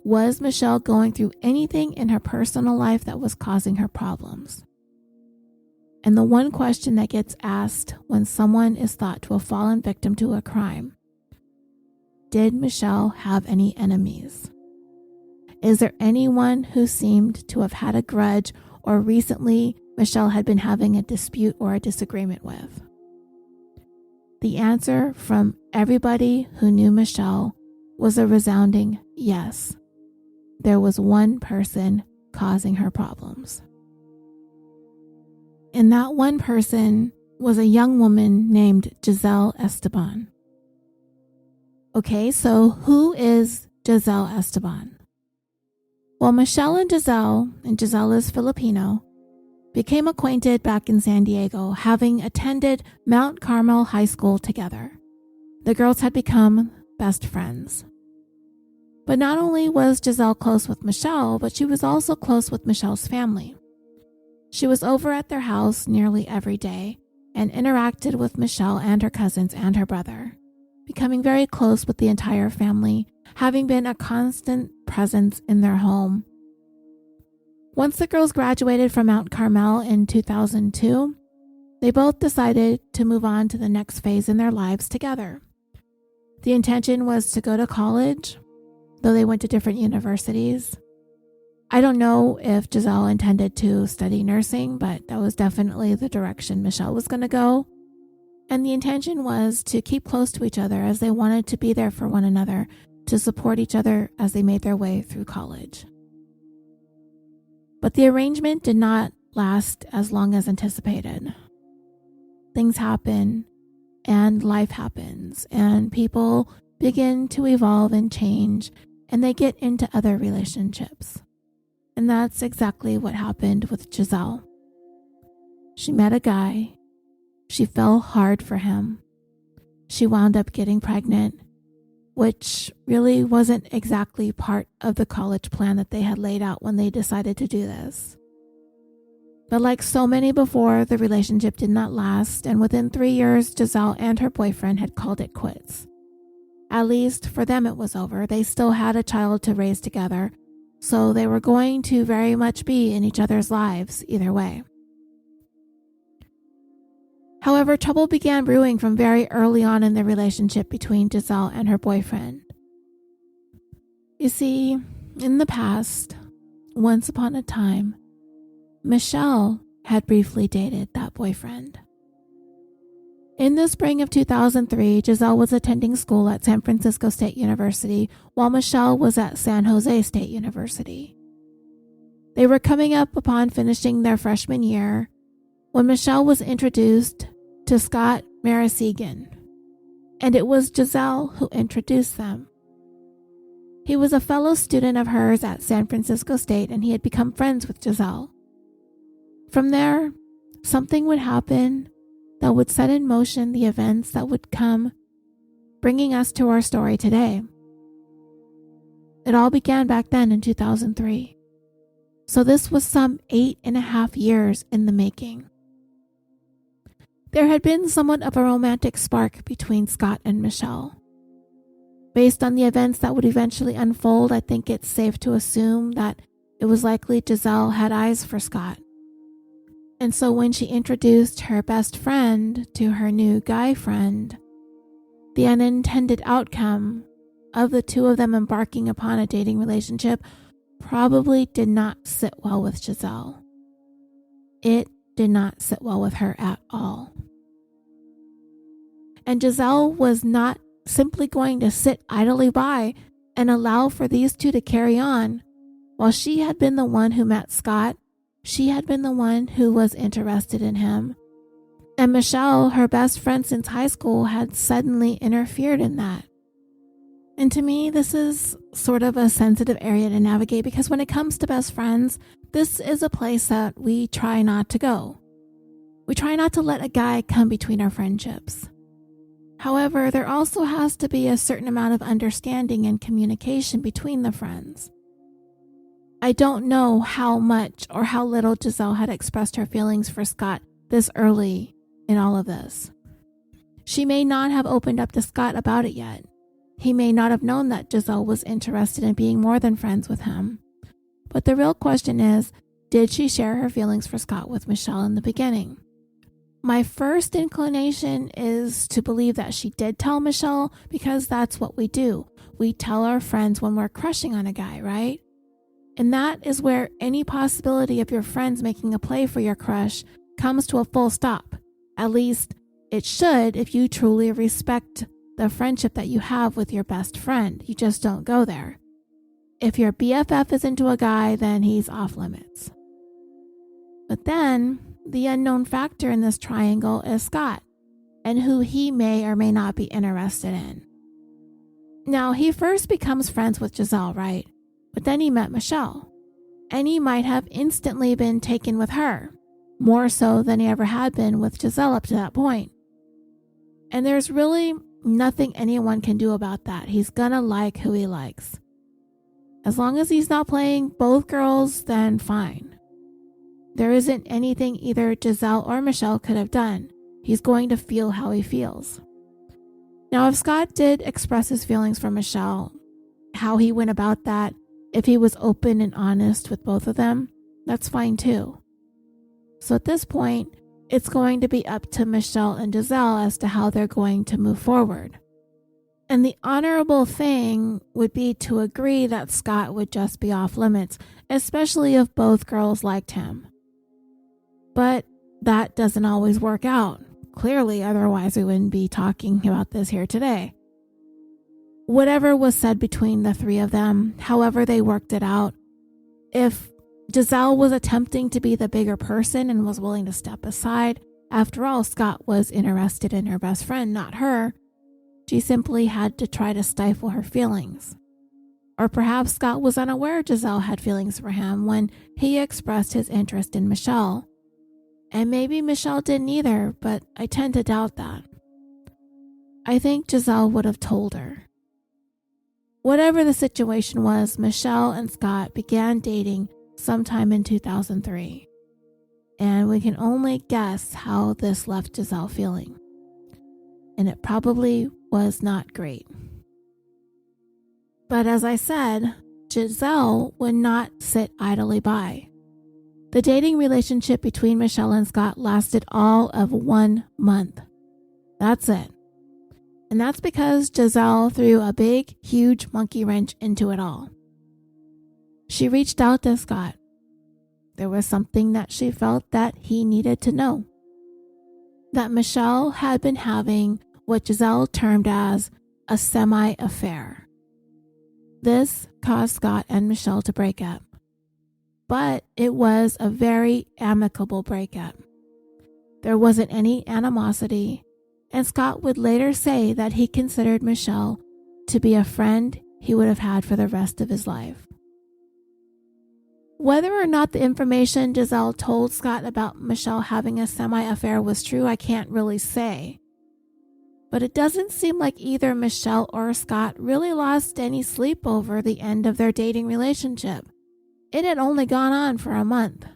S2: Was Michel going through anything in her personal life that was causing her problems? And the one question that gets asked when someone is thought to have fallen victim to a crime: did Michel have any enemies? Is there anyone who seemed to have had a grudge or recently Michel had been having a dispute or a disagreement with? The answer from everybody who knew Michel was a resounding yes. There was one person causing her problems. And that one person was a young woman named Giselle Esteban. Okay, so who is Giselle Esteban? Well, Michel and Giselle is Filipino, became acquainted back in San Diego, having attended Mount Carmel High School together. The girls had become best friends. But not only was Giselle close with Michel, but she was also close with Michel's family. She was over at their house nearly every day and interacted with Michel and her cousins and her brother, becoming very close with the entire family, having been a constant presence in their home. Once the girls graduated from Mount Carmel in 2002, they both decided to move on to the next phase in their lives together. The intention was to go to college, though they went to different universities. I don't know if Giselle intended to study nursing, but that was definitely the direction Michel was going to go. And the intention was to keep close to each other as they wanted to be there for one another, to support each other as they made their way through college. But the arrangement did not last as long as anticipated. Things happen, and life happens, and people begin to evolve and change, and they get into other relationships. And that's exactly what happened with Giselle. She met a guy. She fell hard for him. She wound up getting pregnant, which really wasn't exactly part of the college plan that they had laid out when they decided to do this. But like so many before, the relationship did not last, and within 3 years, Giselle and her boyfriend had called it quits. At least for them it was over. They still had a child to raise together, so they were going to very much be in each other's lives either way. However, trouble began brewing from very early on in the relationship between Giselle and her boyfriend. You see, in the past, once upon a time, Michel had briefly dated that boyfriend. In the spring of 2003, Giselle was attending school at San Francisco State University, while Michel was at San Jose State University. They were coming up upon finishing their freshman year when Michel was introduced to Scott Marasegan, and it was Giselle who introduced them. He was a fellow student of hers at San Francisco State, and he had become friends with Giselle. From there, something would happen that would set in motion the events that would come, bringing us to our story today. It all began back then in 2003. So this was some 8.5 years in the making. There had been somewhat of a romantic spark between Scott and Michel. Based on the events that would eventually unfold, I think it's safe to assume that it was likely Giselle had eyes for Scott. And so when she introduced her best friend to her new guy friend, the unintended outcome of the two of them embarking upon a dating relationship probably did not sit well with Giselle. It did not sit well with her at all. And Giselle was not simply going to sit idly by and allow for these two to carry on. While she had been the one who met Scott, she had been the one who was interested in him. And Michel, her best friend since high school, had suddenly interfered in that. And to me, this is sort of a sensitive area to navigate because when it comes to best friends, this is a place that we try not to go. We try not to let a guy come between our friendships. However, there also has to be a certain amount of understanding and communication between the friends. I don't know how much or how little Giselle had expressed her feelings for Scott this early in all of this. She may not have opened up to Scott about it yet. He may not have known that Giselle was interested in being more than friends with him. But the real question is, did she share her feelings for Scott with Michel in the beginning? My first inclination is to believe that she did tell Michel because that's what we do. We tell our friends when we're crushing on a guy, right? And that is where any possibility of your friends making a play for your crush comes to a full stop. At least it should if you truly respect the friendship that you have with your best friend. You just don't go there. If your BFF is into a guy, then he's off limits. But then, the unknown factor in this triangle is Scott, and who he may or may not be interested in. Now, he first becomes friends with Giselle, right? But then he met Michel, and he might have instantly been taken with her, more so than he ever had been with Giselle up to that point. And there's really nothing anyone can do about that. He's gonna like who he likes. As long as he's not playing both girls, then fine. There isn't anything either Giselle or Michel could have done. He's going to feel how he feels. Now, if Scott did express his feelings for Michel, how he went about that, if he was open and honest with both of them, that's fine too. So at this point, it's going to be up to Michel and Giselle as to how they're going to move forward. And the honorable thing would be to agree that Scott would just be off limits, especially if both girls liked him. But that doesn't always work out. Clearly, otherwise we wouldn't be talking about this here today. Whatever was said between the three of them, however they worked it out, if Giselle was attempting to be the bigger person and was willing to step aside, after all, Scott was interested in her best friend, not her. She simply had to try to stifle her feelings. Or perhaps Scott was unaware Giselle had feelings for him when he expressed his interest in Michel. And maybe Michel didn't either, but I tend to doubt that. I think Giselle would have told her. Whatever the situation was, Michel and Scott began dating sometime in 2003. And we can only guess how this left Giselle feeling. And it probably was not great. But as I said, Giselle would not sit idly by. The dating relationship between Michel and Scott lasted all of 1 month. That's it. And that's because Giselle threw a big, huge monkey wrench into it all. She reached out to Scott. There was something that she felt that he needed to know. That Michel had been having what Giselle termed as a semi-affair. This caused Scott and Michel to break up. but it was a very amicable breakup. There wasn't any animosity, and Scott would later say that he considered Michel to be a friend he would have had for the rest of his life. Whether or not the information Giselle told Scott about Michel having a semi-affair was true, I can't really say. But it doesn't seem like either Michel or Scott really lost any sleep over the end of their dating relationship. It had only gone on for a month.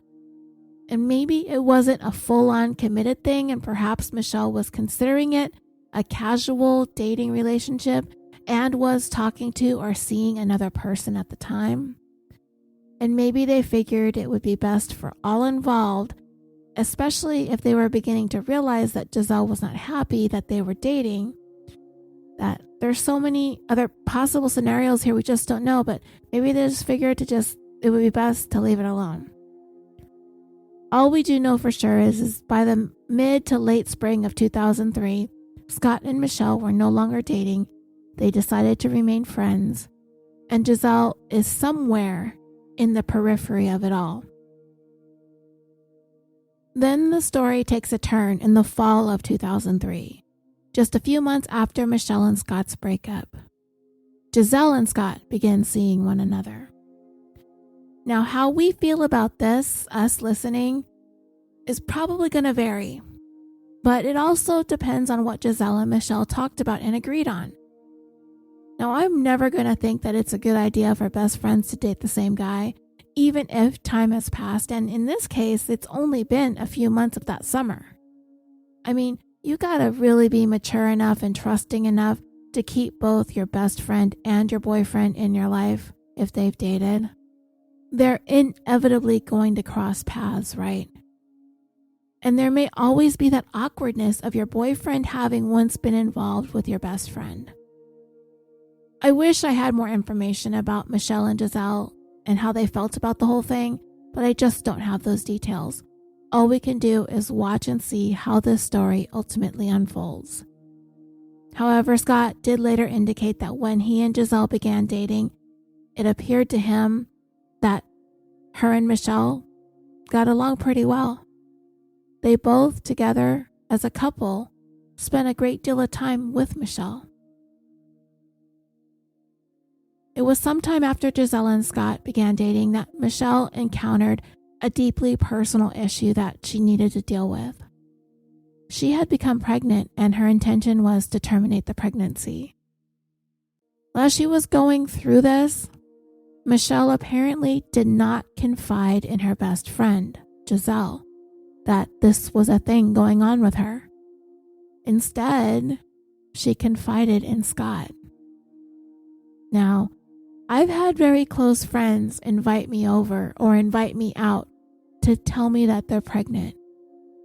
S2: And maybe it wasn't a full-on committed thing, and perhaps Michel was considering it a casual dating relationship and was talking to or seeing another person at the time. And maybe they figured it would be best for all involved, especially if they were beginning to realize that Giselle was not happy that they were dating, that there's so many other possible scenarios here we just don't know, but maybe they just figured it would be best to leave it alone. All we do know for sure is by the mid to late spring of 2003, Scott and Michel were no longer dating. They decided to remain friends, and Giselle is somewhere in the periphery of it all. Then the story takes a turn in the fall of 2003, just a few months after Michel and Scott's breakup. Giselle and Scott begin seeing one another. Now, how we feel about this, us listening, is probably going to vary, but it also depends on what Giselle and Michel talked about and agreed on. Now, I'm never going to think that it's a good idea for best friends to date the same guy, even if time has passed, and in this case, it's only been a few months of that summer. I mean, you gotta really be mature enough and trusting enough to keep both your best friend and your boyfriend in your life if they've dated. They're inevitably going to cross paths, right? And there may always be that awkwardness of your boyfriend having once been involved with your best friend. I wish I had more information about Michel and Giselle and how they felt about the whole thing, but I just don't have those details. All we can do is watch and see how this story ultimately unfolds. However, Scott did later indicate that when he and Giselle began dating, it appeared to him that her and Michel got along pretty well. They both, together as a couple, spent a great deal of time with Michel. It was sometime after Giselle and Scott began dating that Michel encountered a deeply personal issue that she needed to deal with. She had become pregnant, and her intention was to terminate the pregnancy. As she was going through this, Michel apparently did not confide in her best friend, Giselle, that this was a thing going on with her. Instead, she confided in Scott. Now, I've had very close friends invite me over or invite me out to tell me that they're pregnant.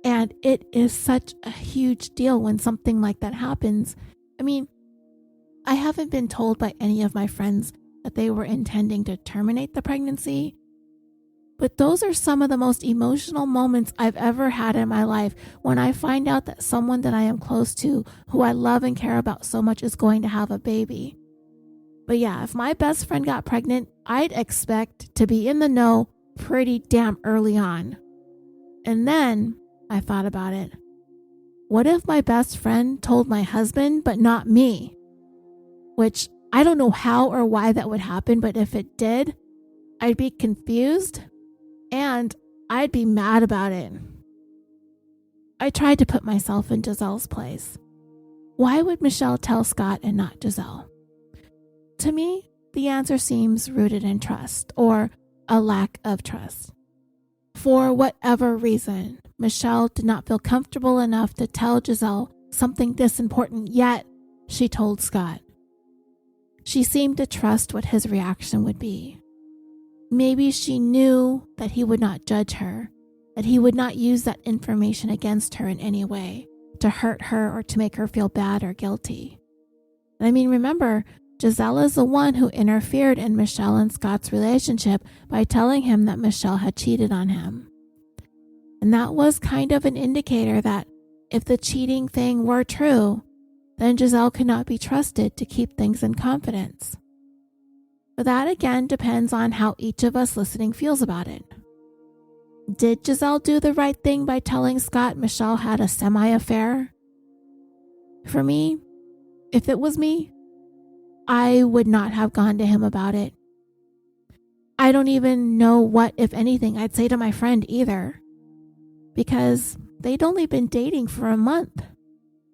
S2: And it is such a huge deal when something like that happens. I mean, I haven't been told by any of my friends that they were intending to terminate the pregnancy. But those are some of the most emotional moments I've ever had in my life when I find out that someone that I am close to, who I love and care about so much, is going to have a baby. But yeah, if my best friend got pregnant, I'd expect to be in the know pretty damn early on. And then I thought about it. What if my best friend told my husband, but not me? Which I don't know how or why that would happen, but if it did, I'd be confused and I'd be mad about it. I tried to put myself in Giselle's place. Why would Michel tell Scott and not Giselle? To me, the answer seems rooted in trust, or a lack of trust. For whatever reason, Michel did not feel comfortable enough to tell Giselle something this important, yet she told Scott. She seemed to trust what his reaction would be. Maybe she knew that he would not judge her, that he would not use that information against her in any way, to hurt her or to make her feel bad or guilty. I mean, remember, Giselle is the one who interfered in Michel and Scott's relationship by telling him that Michel had cheated on him. And that was kind of an indicator that if the cheating thing were true, then Giselle could not be trusted to keep things in confidence. But that again depends on how each of us listening feels about it. Did Giselle do the right thing by telling Scott Michel had a semi-affair? For me, if it was me, I would not have gone to him about it. I don't even know what, if anything, I'd say to my friend either, because they'd only been dating for a month.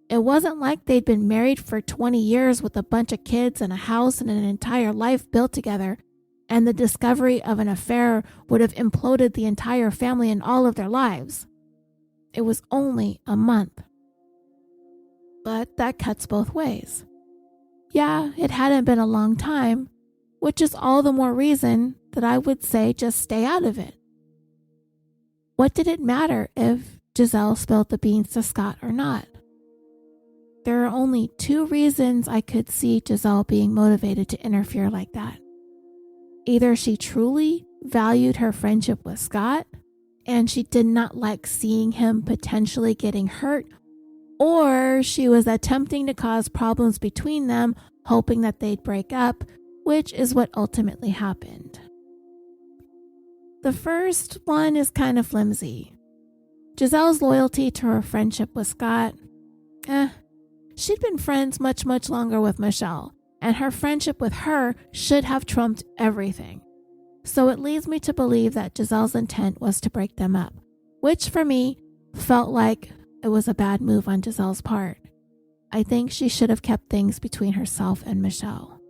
S2: It wasn't like they'd been married for 20 years with a bunch of kids and a house and an entire life built together, and the discovery of an affair would have imploded the entire family and all of their lives. It was only a month. But that cuts both ways. Yeah, it hadn't been a long time, which is all the more reason that I would say just stay out of it. What did it matter if Giselle spilled the beans to Scott or not? There are only two reasons I could see Giselle being motivated to interfere like that. Either she truly valued her friendship with Scott, and she did not like seeing him potentially getting hurt, or she was attempting to cause problems between them, hoping that they'd break up, which is what ultimately happened. The first one is kind of flimsy. Giselle's loyalty to her friendship with Scott, she'd been friends much longer with Michel, and her friendship with her should have trumped everything. So it leads me to believe that Giselle's intent was to break them up, which for me felt like it was a bad move on Giselle's part. I think she should have kept things between herself and Michel.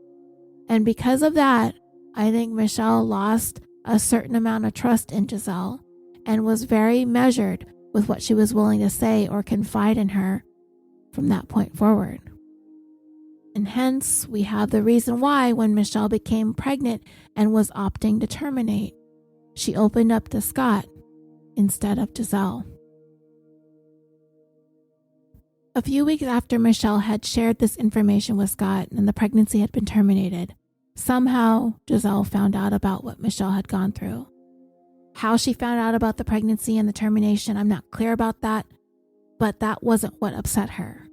S2: And because of that, I think Michel lost a certain amount of trust in Giselle and was very measured with what she was willing to say or confide in her from that point forward. And hence, we have the reason why when Michel became pregnant and was opting to terminate, she opened up to Scott instead of Giselle. A few weeks after Michel had shared this information with Scott and the pregnancy had been terminated, somehow Giselle found out about what Michel had gone through. How she found out about the pregnancy and the termination, I'm not clear about that, but that wasn't what upset her.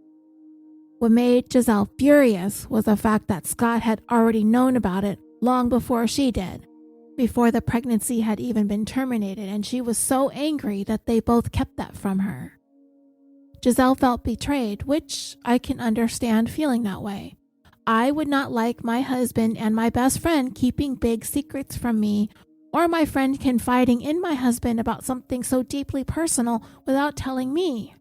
S2: What made Giselle furious was the fact that Scott had already known about it long before she did, before the pregnancy had even been terminated, and she was so angry that they both kept that from her. Giselle felt betrayed, which I can understand feeling that way. I would not like my husband and my best friend keeping big secrets from me, or my friend confiding in my husband about something so deeply personal without telling me.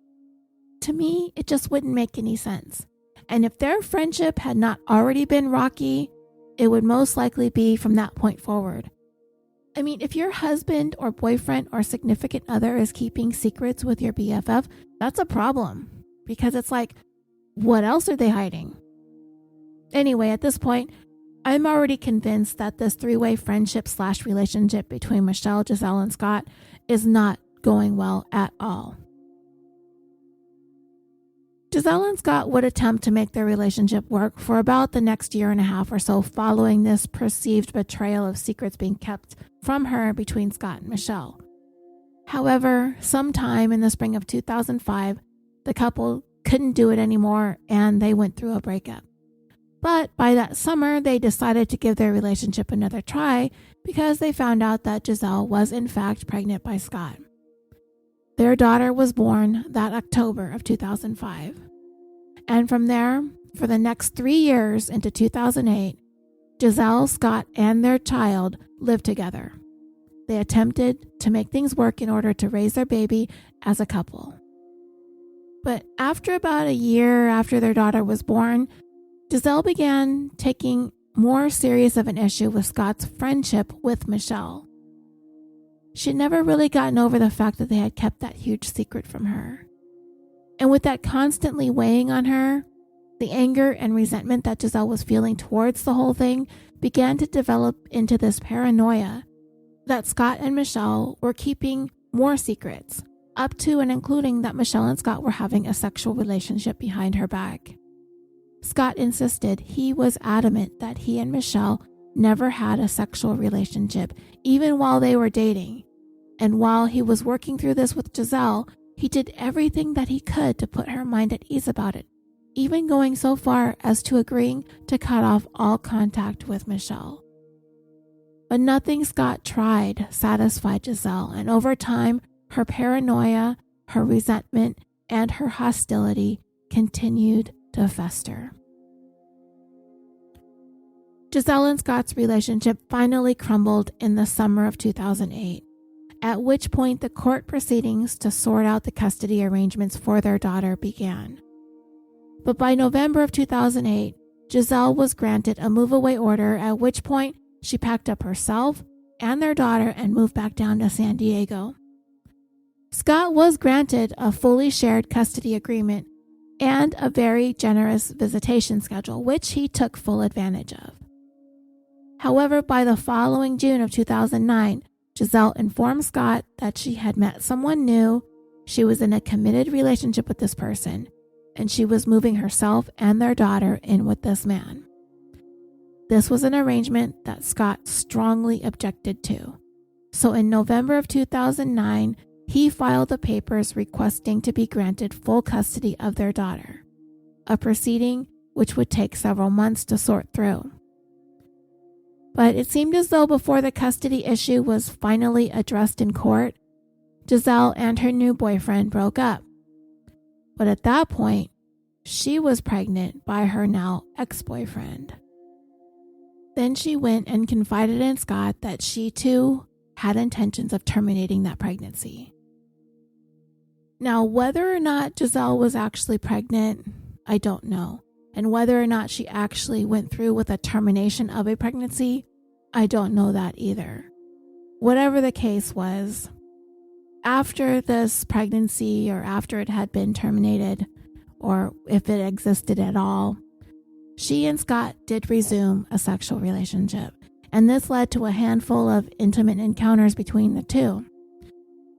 S2: To me, it just wouldn't make any sense. And if their friendship had not already been rocky, it would most likely be from that point forward. I mean, if your husband or boyfriend or significant other is keeping secrets with your BFF, that's a problem. Because it's like, what else are they hiding? Anyway, at this point, I'm already convinced that this three-way friendship/relationship between Michel, Giselle, and Scott is not going well at all. Giselle and Scott would attempt to make their relationship work for about the next year and a half or so following this perceived betrayal of secrets being kept from her between Scott and Michel. However, sometime in the spring of 2005, the couple couldn't do it anymore and they went through a breakup. But by that summer, they decided to give their relationship another try because they found out that Giselle was in fact pregnant by Scott. Their daughter was born that October of 2005. And from there, for the next 3 years into 2008, Giselle, Scott, and their child lived together. They attempted to make things work in order to raise their baby as a couple. But after about a year after their daughter was born, Giselle began taking more serious of an issue with Scott's friendship with Michel. She'd never really gotten over the fact that they had kept that huge secret from her. And with that constantly weighing on her, the anger and resentment that Giselle was feeling towards the whole thing began to develop into this paranoia that Scott and Michel were keeping more secrets, up to and including that Michel and Scott were having a sexual relationship behind her back. Scott insisted, he was adamant that he and Michel never had a sexual relationship, even while they were dating. And while he was working through this with Giselle, he did everything that he could to put her mind at ease about it, even going so far as to agreeing to cut off all contact with Michel. But nothing Scott tried satisfied Giselle, and over time, her paranoia, her resentment, and her hostility continued to fester. Giselle and Scott's relationship finally crumbled in the summer of 2008, at which point the court proceedings to sort out the custody arrangements for their daughter began. But by November of 2008, Giselle was granted a move-away order, at which point she packed up herself and their daughter and moved back down to San Diego. Scott was granted a fully shared custody agreement and a very generous visitation schedule, which he took full advantage of. However, by the following June of 2009, Giselle informed Scott that she had met someone new, she was in a committed relationship with this person, and she was moving herself and their daughter in with this man. This was an arrangement that Scott strongly objected to. So in November of 2009, he filed the papers requesting to be granted full custody of their daughter, a proceeding which would take several months to sort through. But it seemed as though before the custody issue was finally addressed in court, Giselle and her new boyfriend broke up. But at that point, she was pregnant by her now ex-boyfriend. Then she went and confided in Scott that she too had intentions of terminating that pregnancy. Now, whether or not Giselle was actually pregnant, I don't know. And whether or not she actually went through with a termination of a pregnancy, I don't know that either. Whatever the case was, after this pregnancy or after it had been terminated, or if it existed at all, she and Scott did resume a sexual relationship, and this led to a handful of intimate encounters between the two.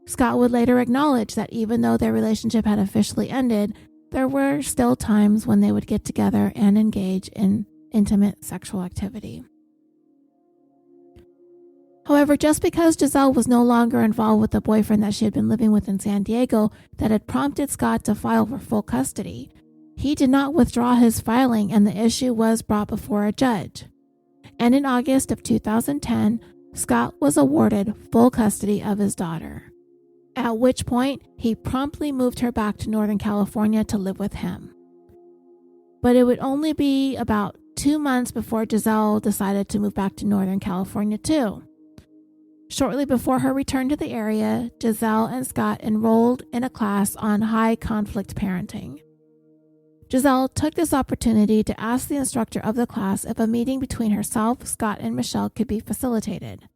S2: Scott would later acknowledge that even though their relationship had officially ended, there were still times when they would get together and engage in intimate sexual activity. However, just because Giselle was no longer involved with the boyfriend that she had been living with in San Diego that had prompted Scott to file for full custody, he did not withdraw his filing and the issue was brought before a judge. And in August of 2010, Scott was awarded full custody of his daughter, at which point he promptly moved her back to Northern California to live with him. But it would only be about 2 months before Giselle decided to move back to Northern California too. Shortly before her return to the area, Giselle and Scott enrolled in a class on high conflict parenting. Giselle took this opportunity to ask the instructor of the class if a meeting between herself, Scott, and Michel could be facilitated.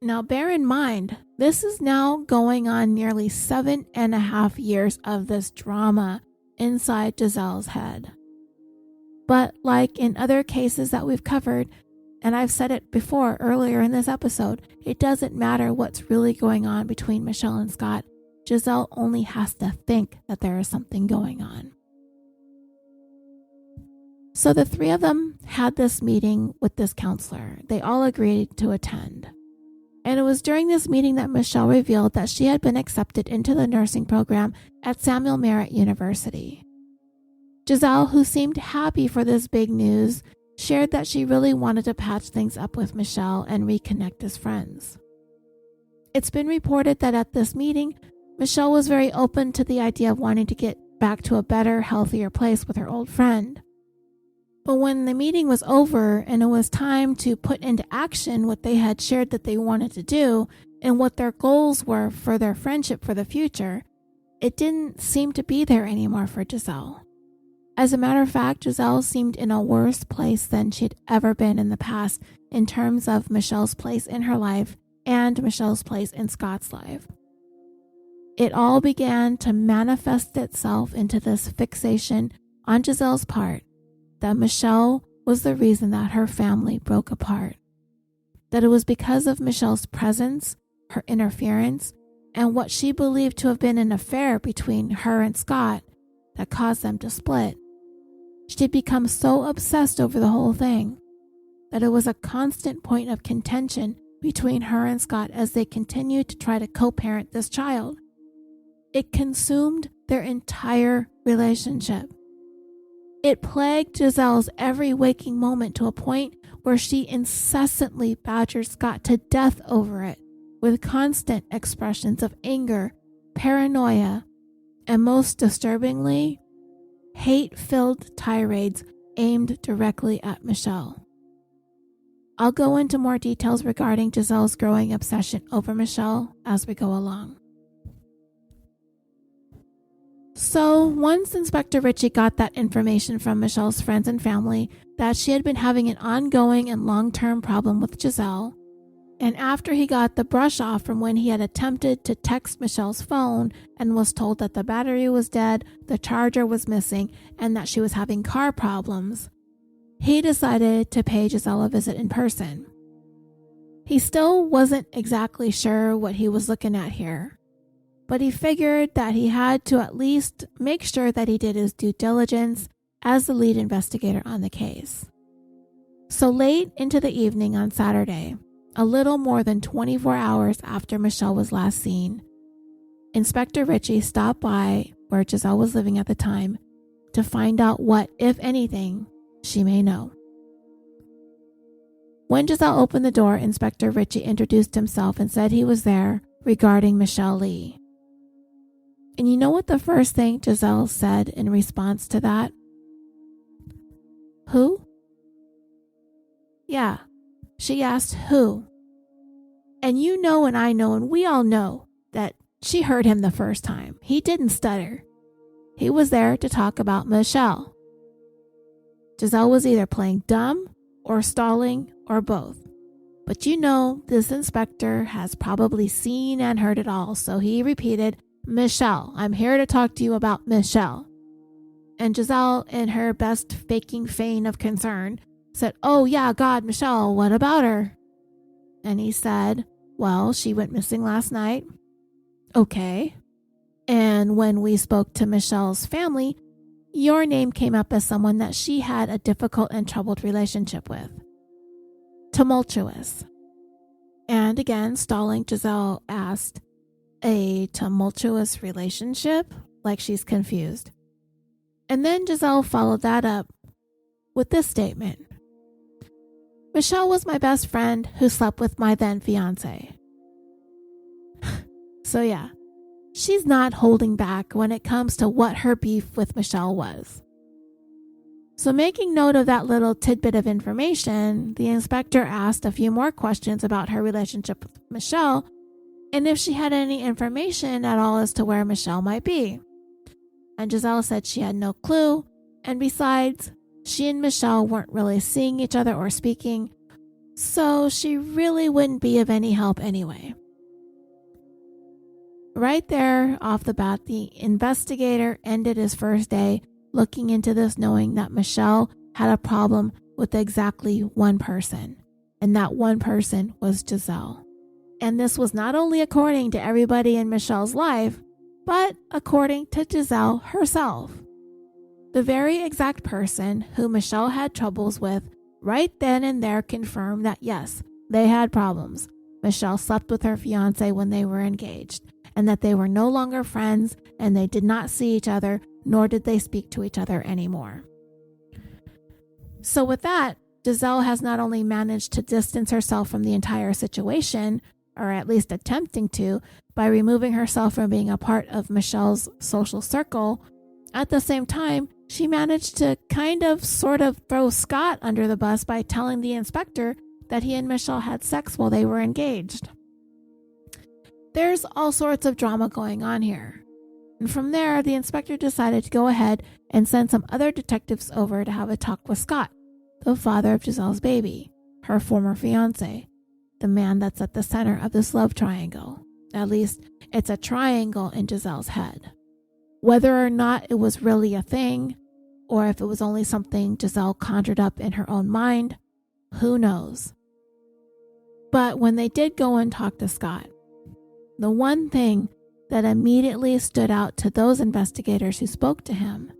S2: Now bear in mind, this is now going on nearly 7.5 years of this drama inside Giselle's head. But like in other cases that we've covered, and I've said it before earlier in this episode, it doesn't matter what's really going on between Michel and Scott. Giselle only has to think that there is something going on. So the three of them had this meeting with this counselor. They all agreed to attend. And it was during this meeting that Michel revealed that she had been accepted into the nursing program at Samuel Merritt University. Giselle, who seemed happy for this big news, shared that she really wanted to patch things up with Michel and reconnect as friends. It's been reported that at this meeting, Michel was very open to the idea of wanting to get back to a better, healthier place with her old friend. But when the meeting was over and it was time to put into action what they had shared that they wanted to do and what their goals were for their friendship for the future, it didn't seem to be there anymore for Giselle. As a matter of fact, Giselle seemed in a worse place than she'd ever been in the past in terms of Michel's place in her life and Michel's place in Scott's life. It all began to manifest itself into this fixation on Giselle's part that Michel was the reason that her family broke apart. That it was because of Michel's presence, her interference, and what she believed to have been an affair between her and Scott that caused them to split. She'd become so obsessed over the whole thing that it was a constant point of contention between her and Scott as they continued to try to co-parent this child. It consumed their entire relationship. It plagued Giselle's every waking moment to a point where she incessantly badgered Scott to death over it, with constant expressions of anger, paranoia, and most disturbingly, hate-filled tirades aimed directly at Michel. I'll go into more details regarding Giselle's growing obsession over Michel as we go along. So, once Inspector Ritchie got that information from Michel's friends and family that she had been having an ongoing and long-term problem with Giselle, and after he got the brush off from when he had attempted to text Michel's phone and was told that the battery was dead, the charger was missing, and that she was having car problems, he decided to pay Giselle a visit in person. He still wasn't exactly sure what he was looking at here, but he figured that he had to at least make sure that he did his due diligence as the lead investigator on the case. So late into the evening on Saturday, a little more than 24 hours after Michel was last seen, Inspector Ritchie stopped by where Giselle was living at the time to find out what, if anything, she may know. When Giselle opened the door, Inspector Ritchie introduced himself and said he was there regarding Michelle Lee. And you know what the first thing Giselle said in response to that? Who? Yeah, she asked who. And you know and I know and we all know that she heard him the first time. He didn't stutter. He was there to talk about Michel. Giselle was either playing dumb or stalling or both. But you know this inspector has probably seen and heard it all, so he repeated, Michel, I'm here to talk to you about Michel. And Giselle, in her best faking feign of concern, said, oh yeah, God, Michel, what about her? And he said, well, she went missing last night. Okay. And when we spoke to Michel's family, your name came up as someone that she had a difficult and troubled relationship with. Tumultuous. And again, stalling, Giselle asked, a tumultuous relationship? Like she's confused. And then Giselle followed that up with this statement. Michel was my best friend who slept with my then fiance. So yeah, she's not holding back when it comes to what her beef with Michel was. So making note of that little tidbit of information, the inspector asked a few more questions about her relationship with Michel and if she had any information at all as to where Michel might be. And Giselle said she had no clue, and besides, she and Michel weren't really seeing each other or speaking, so she really wouldn't be of any help anyway. Right there, off the bat, the investigator ended his first day looking into this, knowing that Michel had a problem with exactly one person, and that one person was Giselle. And this was not only according to everybody in Michel's life, but according to Giselle herself. The very exact person who Michel had troubles with right then and there confirmed that yes, they had problems. Michel slept with her fiancé when they were engaged, and that they were no longer friends and they did not see each other, nor did they speak to each other anymore. So with that, Giselle has not only managed to distance herself from the entire situation, or at least attempting to, by removing herself from being a part of Michel's social circle, at the same time, she managed to sort of throw Scott under the bus by telling the inspector that he and Michel had sex while they were engaged. There's all sorts of drama going on here. And from there, the inspector decided to go ahead and send some other detectives over to have a talk with Scott, the father of Giselle's baby, her former fiancé, the man that's at the center of this love triangle. At least, it's a triangle in Giselle's head. Whether or not it was really a thing, or if it was only something Giselle conjured up in her own mind, who knows? But when they did go and talk to Scott, the one thing that immediately stood out to those investigators who spoke to him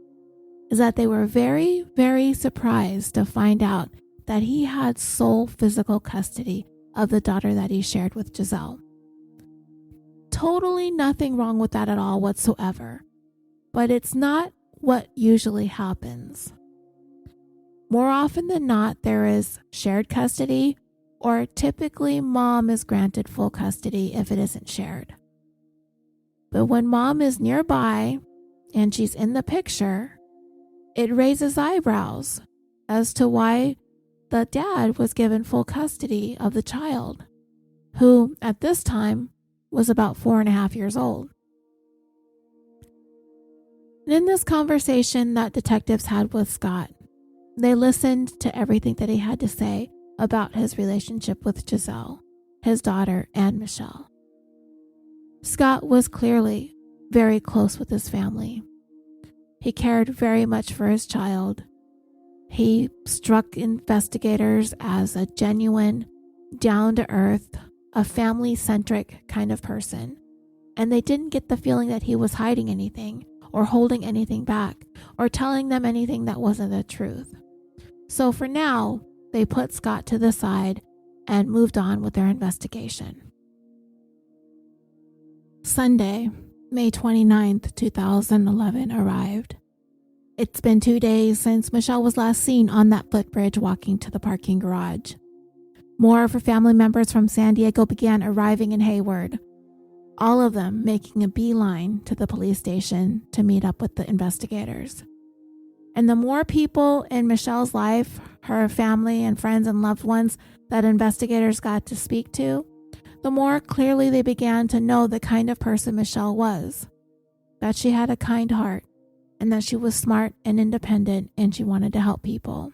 S2: is that they were very, very surprised to find out that he had sole physical custody of the daughter that he shared with Giselle. Totally nothing wrong with that at all whatsoever, but it's not what usually happens. More often than not, there is shared custody, or typically mom is granted full custody if it isn't shared. But when mom is nearby and she's in the picture, it raises eyebrows as to why the dad was given full custody of the child, who at this time was about 4.5 years old. And in this conversation that detectives had with Scott, they listened to everything that he had to say about his relationship with Giselle, his daughter, and Michel. Scott was clearly very close with his family. He cared very much for his child. He struck investigators as a genuine, down-to-earth, a family-centric kind of person, and they didn't get the feeling that he was hiding anything or holding anything back or telling them anything that wasn't the truth. So for now, they put Scott to the side and moved on with their investigation. Sunday, May 29th, 2011 arrived. It's been 2 days since Michel was last seen on that footbridge walking to the parking garage. More of her family members from San Diego began arriving in Hayward, all of them making a beeline to the police station to meet up with the investigators. And the more people in Michelle's life, her family and friends and loved ones that investigators got to speak to, the more clearly they began to know the kind of person Michelle was, that she had a kind heart, and that she was smart and independent, and she wanted to help people.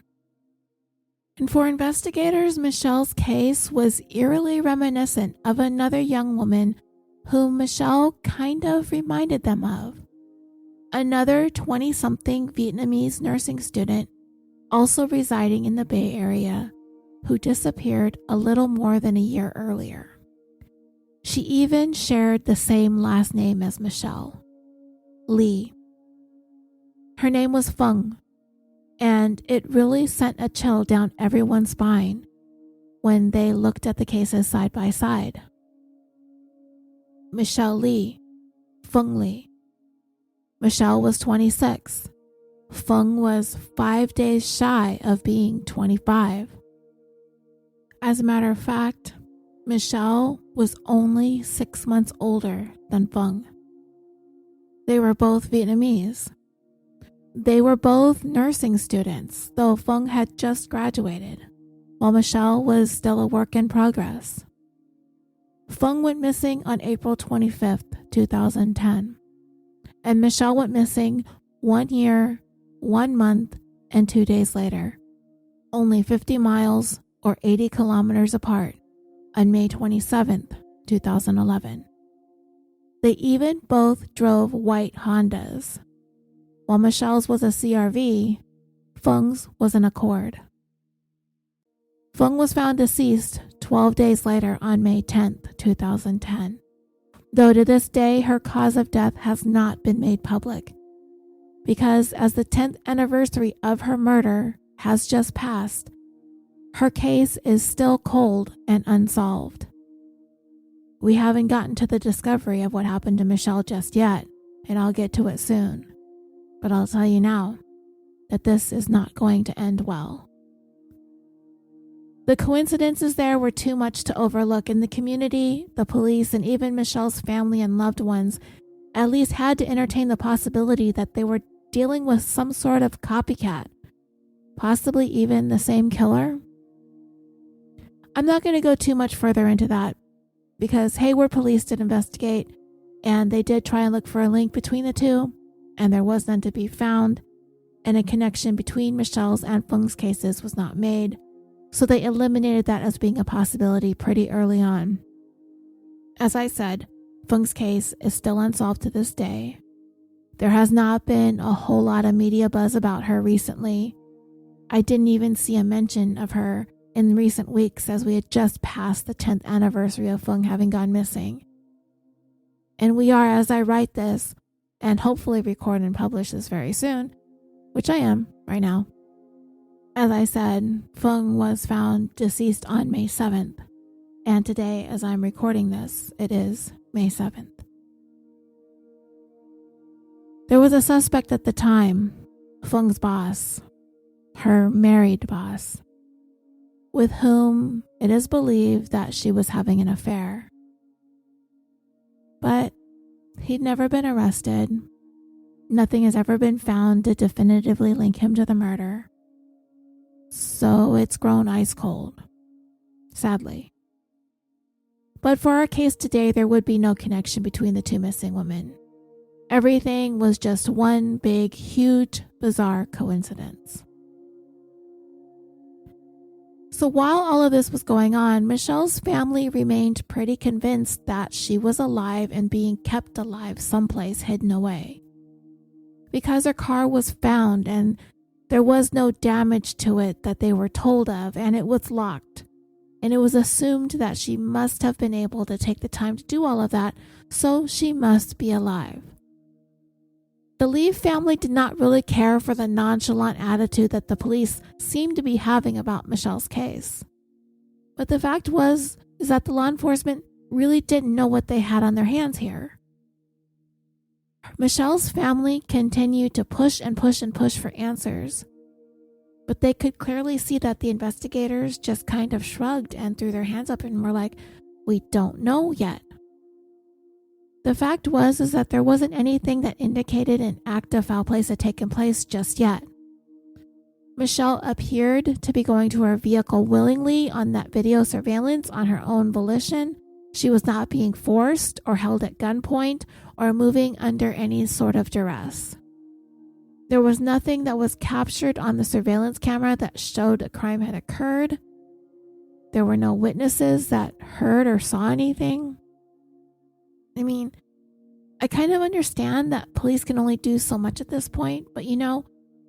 S2: And for investigators, Michelle's case was eerily reminiscent of another young woman whom Michelle kind of reminded them of. Another 20-something Vietnamese nursing student, also residing in the Bay Area, who disappeared a little more than a year earlier. She even shared the same last name as Michelle, Lee. Her name was Fung, and it really sent a chill down everyone's spine when they looked at the cases side by side. Michelle Lee, Fung Lee. Michelle was 26. Fung was 5 days shy of being 25. As a matter of fact, Michelle was only 6 months older than Fung. They were both Vietnamese. They were both nursing students, though Fung had just graduated, while Michelle was still a work in progress. Fung went missing on April 25th, 2010, and Michelle went missing 1 year, 1 month, and 2 days later, only 50 miles or 80 kilometers apart, on May 27th, 2011. They even both drove white Hondas. While Michelle's was a CRV, Fung's was an Accord. Fung was found deceased 12 days later on May 10th, 2010, though to this day her cause of death has not been made public, because as the 10th anniversary of her murder has just passed, her case is still cold and unsolved. We haven't gotten to the discovery of what happened to Michelle just yet, and I'll get to it soon. But I'll tell you now that this is not going to end well. The coincidences there were too much to overlook, and the community, the police, and even Michelle's family and loved ones at least had to entertain the possibility that they were dealing with some sort of copycat, possibly even the same killer. I'm not going to go too much further into that because Hayward police did investigate and they did try and look for a link between the two, and there was none to be found, and a connection between Michelle's and Fung's cases was not made, so they eliminated that as being a possibility pretty early on. As I said, Fung's case is still unsolved to this day. There has not been a whole lot of media buzz about her recently. I didn't even see a mention of her in recent weeks as we had just passed the 10th anniversary of Fung having gone missing. And we are, as I write this, and hopefully record and publish this very soon, which I am right now. As I said, Fung was found deceased on May 7th, and today, as I'm recording this, it is May 7th. There was a suspect at the time, Fung's boss, her married boss, with whom it is believed that she was having an affair. But he'd never been arrested. Nothing has ever been found to definitively link him to the murder. So it's grown ice cold, sadly. But for our case today, there would be no connection between the two missing women. Everything was just one big, huge, bizarre coincidence. So while all of this was going on, Michel's family remained pretty convinced that she was alive and being kept alive someplace hidden away. Because her car was found and there was no damage to it that they were told of, and it was locked. And it was assumed that she must have been able to take the time to do all of that, so she must be alive. The Lee family did not really care for the nonchalant attitude that the police seemed to be having about Michel's case. But the fact is that the law enforcement really didn't know what they had on their hands here. Michel's family continued to push and push and push for answers, but they could clearly see that the investigators just kind of shrugged and threw their hands up and were like, "We don't know yet." The fact is that there wasn't anything that indicated an act of foul play had taken place just yet. Michel appeared to be going to her vehicle willingly on that video surveillance on her own volition. She was not being forced or held at gunpoint or moving under any sort of duress. There was nothing that was captured on the surveillance camera that showed a crime had occurred. There were no witnesses that heard or saw anything. I mean, I kind of understand that police can only do so much at this point, but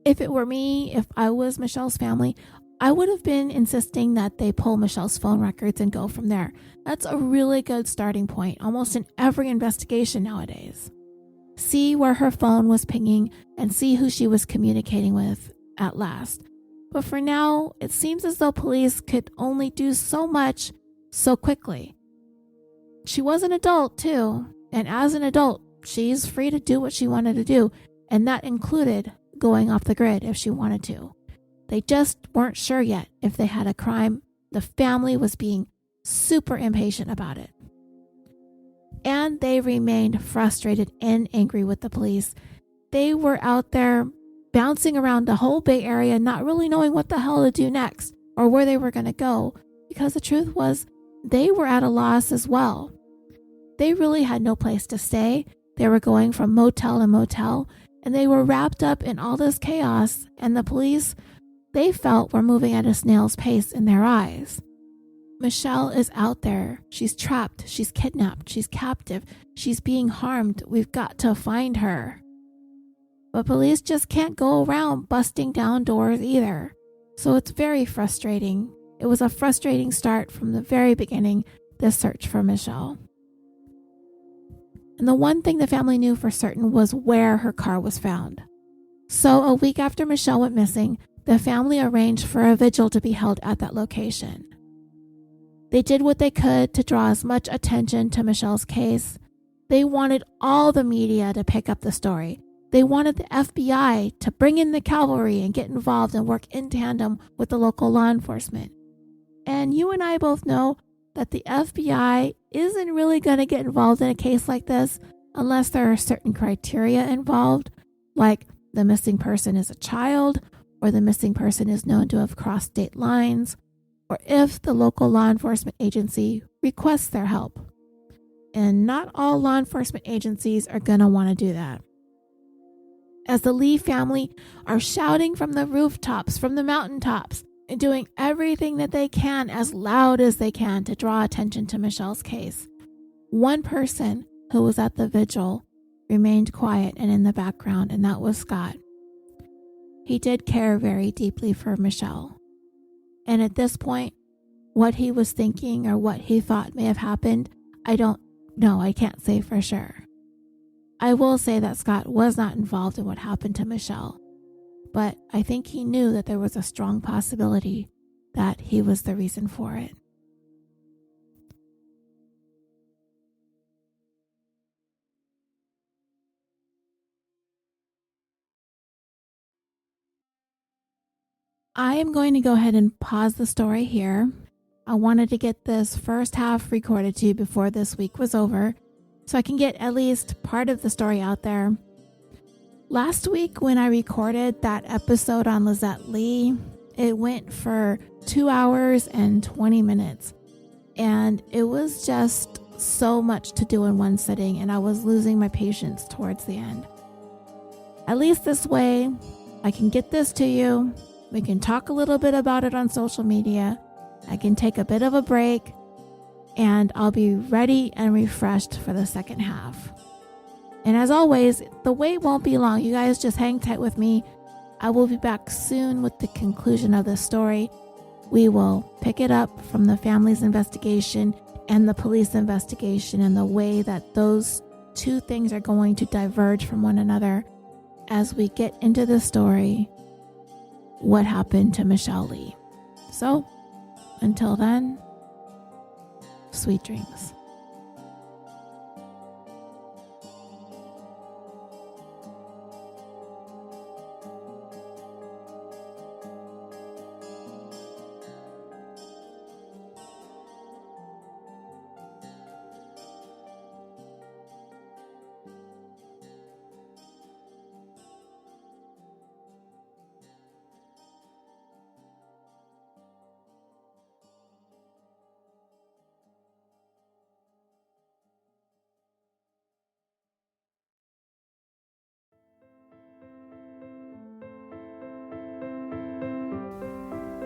S2: if it were me, if I was Michel's family, I would have been insisting that they pull Michel's phone records and go from there. That's a really good starting point, almost in every investigation nowadays. See where her phone was pinging and see who she was communicating with at last. But for now, it seems as though police could only do so much so quickly. She was an adult too, and as an adult, she's free to do what she wanted to do, and that included going off the grid if she wanted to. They just weren't sure yet if they had a crime. The family was being super impatient about it. And they remained frustrated and angry with the police. They were out there bouncing around the whole Bay Area, not really knowing what the hell to do next or where they were going to go, because the truth was they were at a loss as well. They really had no place to stay. They were going from motel to motel, and they were wrapped up in all this chaos, and the police, they felt, were moving at a snail's pace in their eyes. Michel is out there. She's trapped. She's kidnapped. She's captive. She's being harmed. We've got to find her. But police just can't go around busting down doors either. So it's very frustrating. It was a frustrating start from the very beginning, this search for Michel. And the one thing the family knew for certain was where her car was found. So a week after Michel went missing, the family arranged for a vigil to be held at that location. They did what they could to draw as much attention to Michel's case. They wanted all the media to pick up the story. They wanted the FBI to bring in the cavalry and get involved and work in tandem with the local law enforcement. And you and I both know that the FBI isn't really going to get involved in a case like this unless there are certain criteria involved, like the missing person is a child, or the missing person is known to have crossed state lines, or if the local law enforcement agency requests their help. And not all law enforcement agencies are going to want to do that. As the Lee family are shouting from the rooftops, from the mountaintops, and doing everything that they can as loud as they can to draw attention to Michel's case, one person who was at the vigil remained quiet and in the background, and that was Scott. He did care very deeply for Michel. And at this point, what he was thinking or what he thought may have happened, I don't know. I can't say for sure. I will say that Scott was not involved in what happened to Michel, but I think he knew that there was a strong possibility that he was the reason for it. I am going to go ahead and pause the story here. I wanted to get this first half recorded to you before this week was over, so I can get at least part of the story out there. Last week when I recorded that episode on Lizette Lee, it went for 2 hours and 20 minutes. And it was just so much to do in one sitting, and I was losing my patience towards the end. At least this way, I can get this to you. We can talk a little bit about it on social media. I can take a bit of a break, and I'll be ready and refreshed for the second half. And as always, the wait won't be long. You guys just hang tight with me. I will be back soon with the conclusion of the story. We will pick it up from the family's investigation and the police investigation and the way that those two things are going to diverge from one another as we get into the story, what happened to Michelle Lee. So, until then, sweet dreams.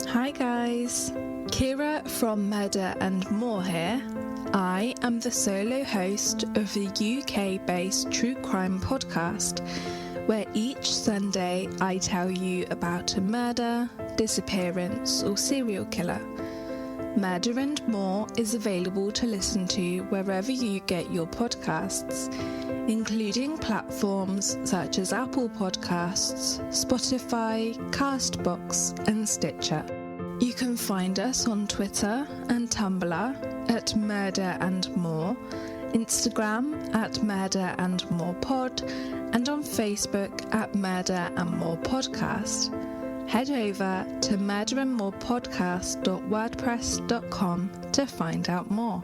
S3: Hi guys, Kira from Murder and More here. I am the solo host of the UK-based true crime podcast, where each Sunday I tell you about a murder, disappearance or serial killer. Murder and More is available to listen to wherever you get your podcasts, including platforms such as Apple Podcasts, Spotify, Castbox and Stitcher. You can find us on Twitter and Tumblr at Murder and More, Instagram at Murder and More Pod, and on Facebook at Murder and More Podcast. Head over to murderandmorepodcast.wordpress.com to find out more.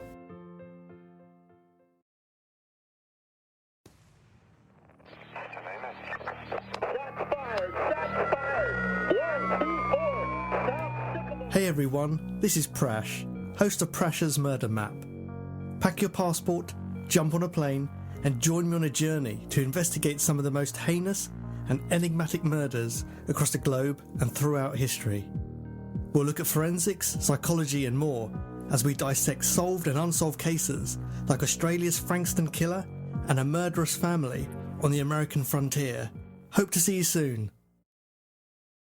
S4: Hey everyone, this is Prash, host of Prash's Murder Map. Pack your passport, jump on a plane, and join me on a journey to investigate some of the most heinous and enigmatic murders across the globe and throughout history. We'll look at forensics, psychology and more as we dissect solved and unsolved cases like Australia's Frankston killer and a murderous family on the American frontier. Hope to see you soon.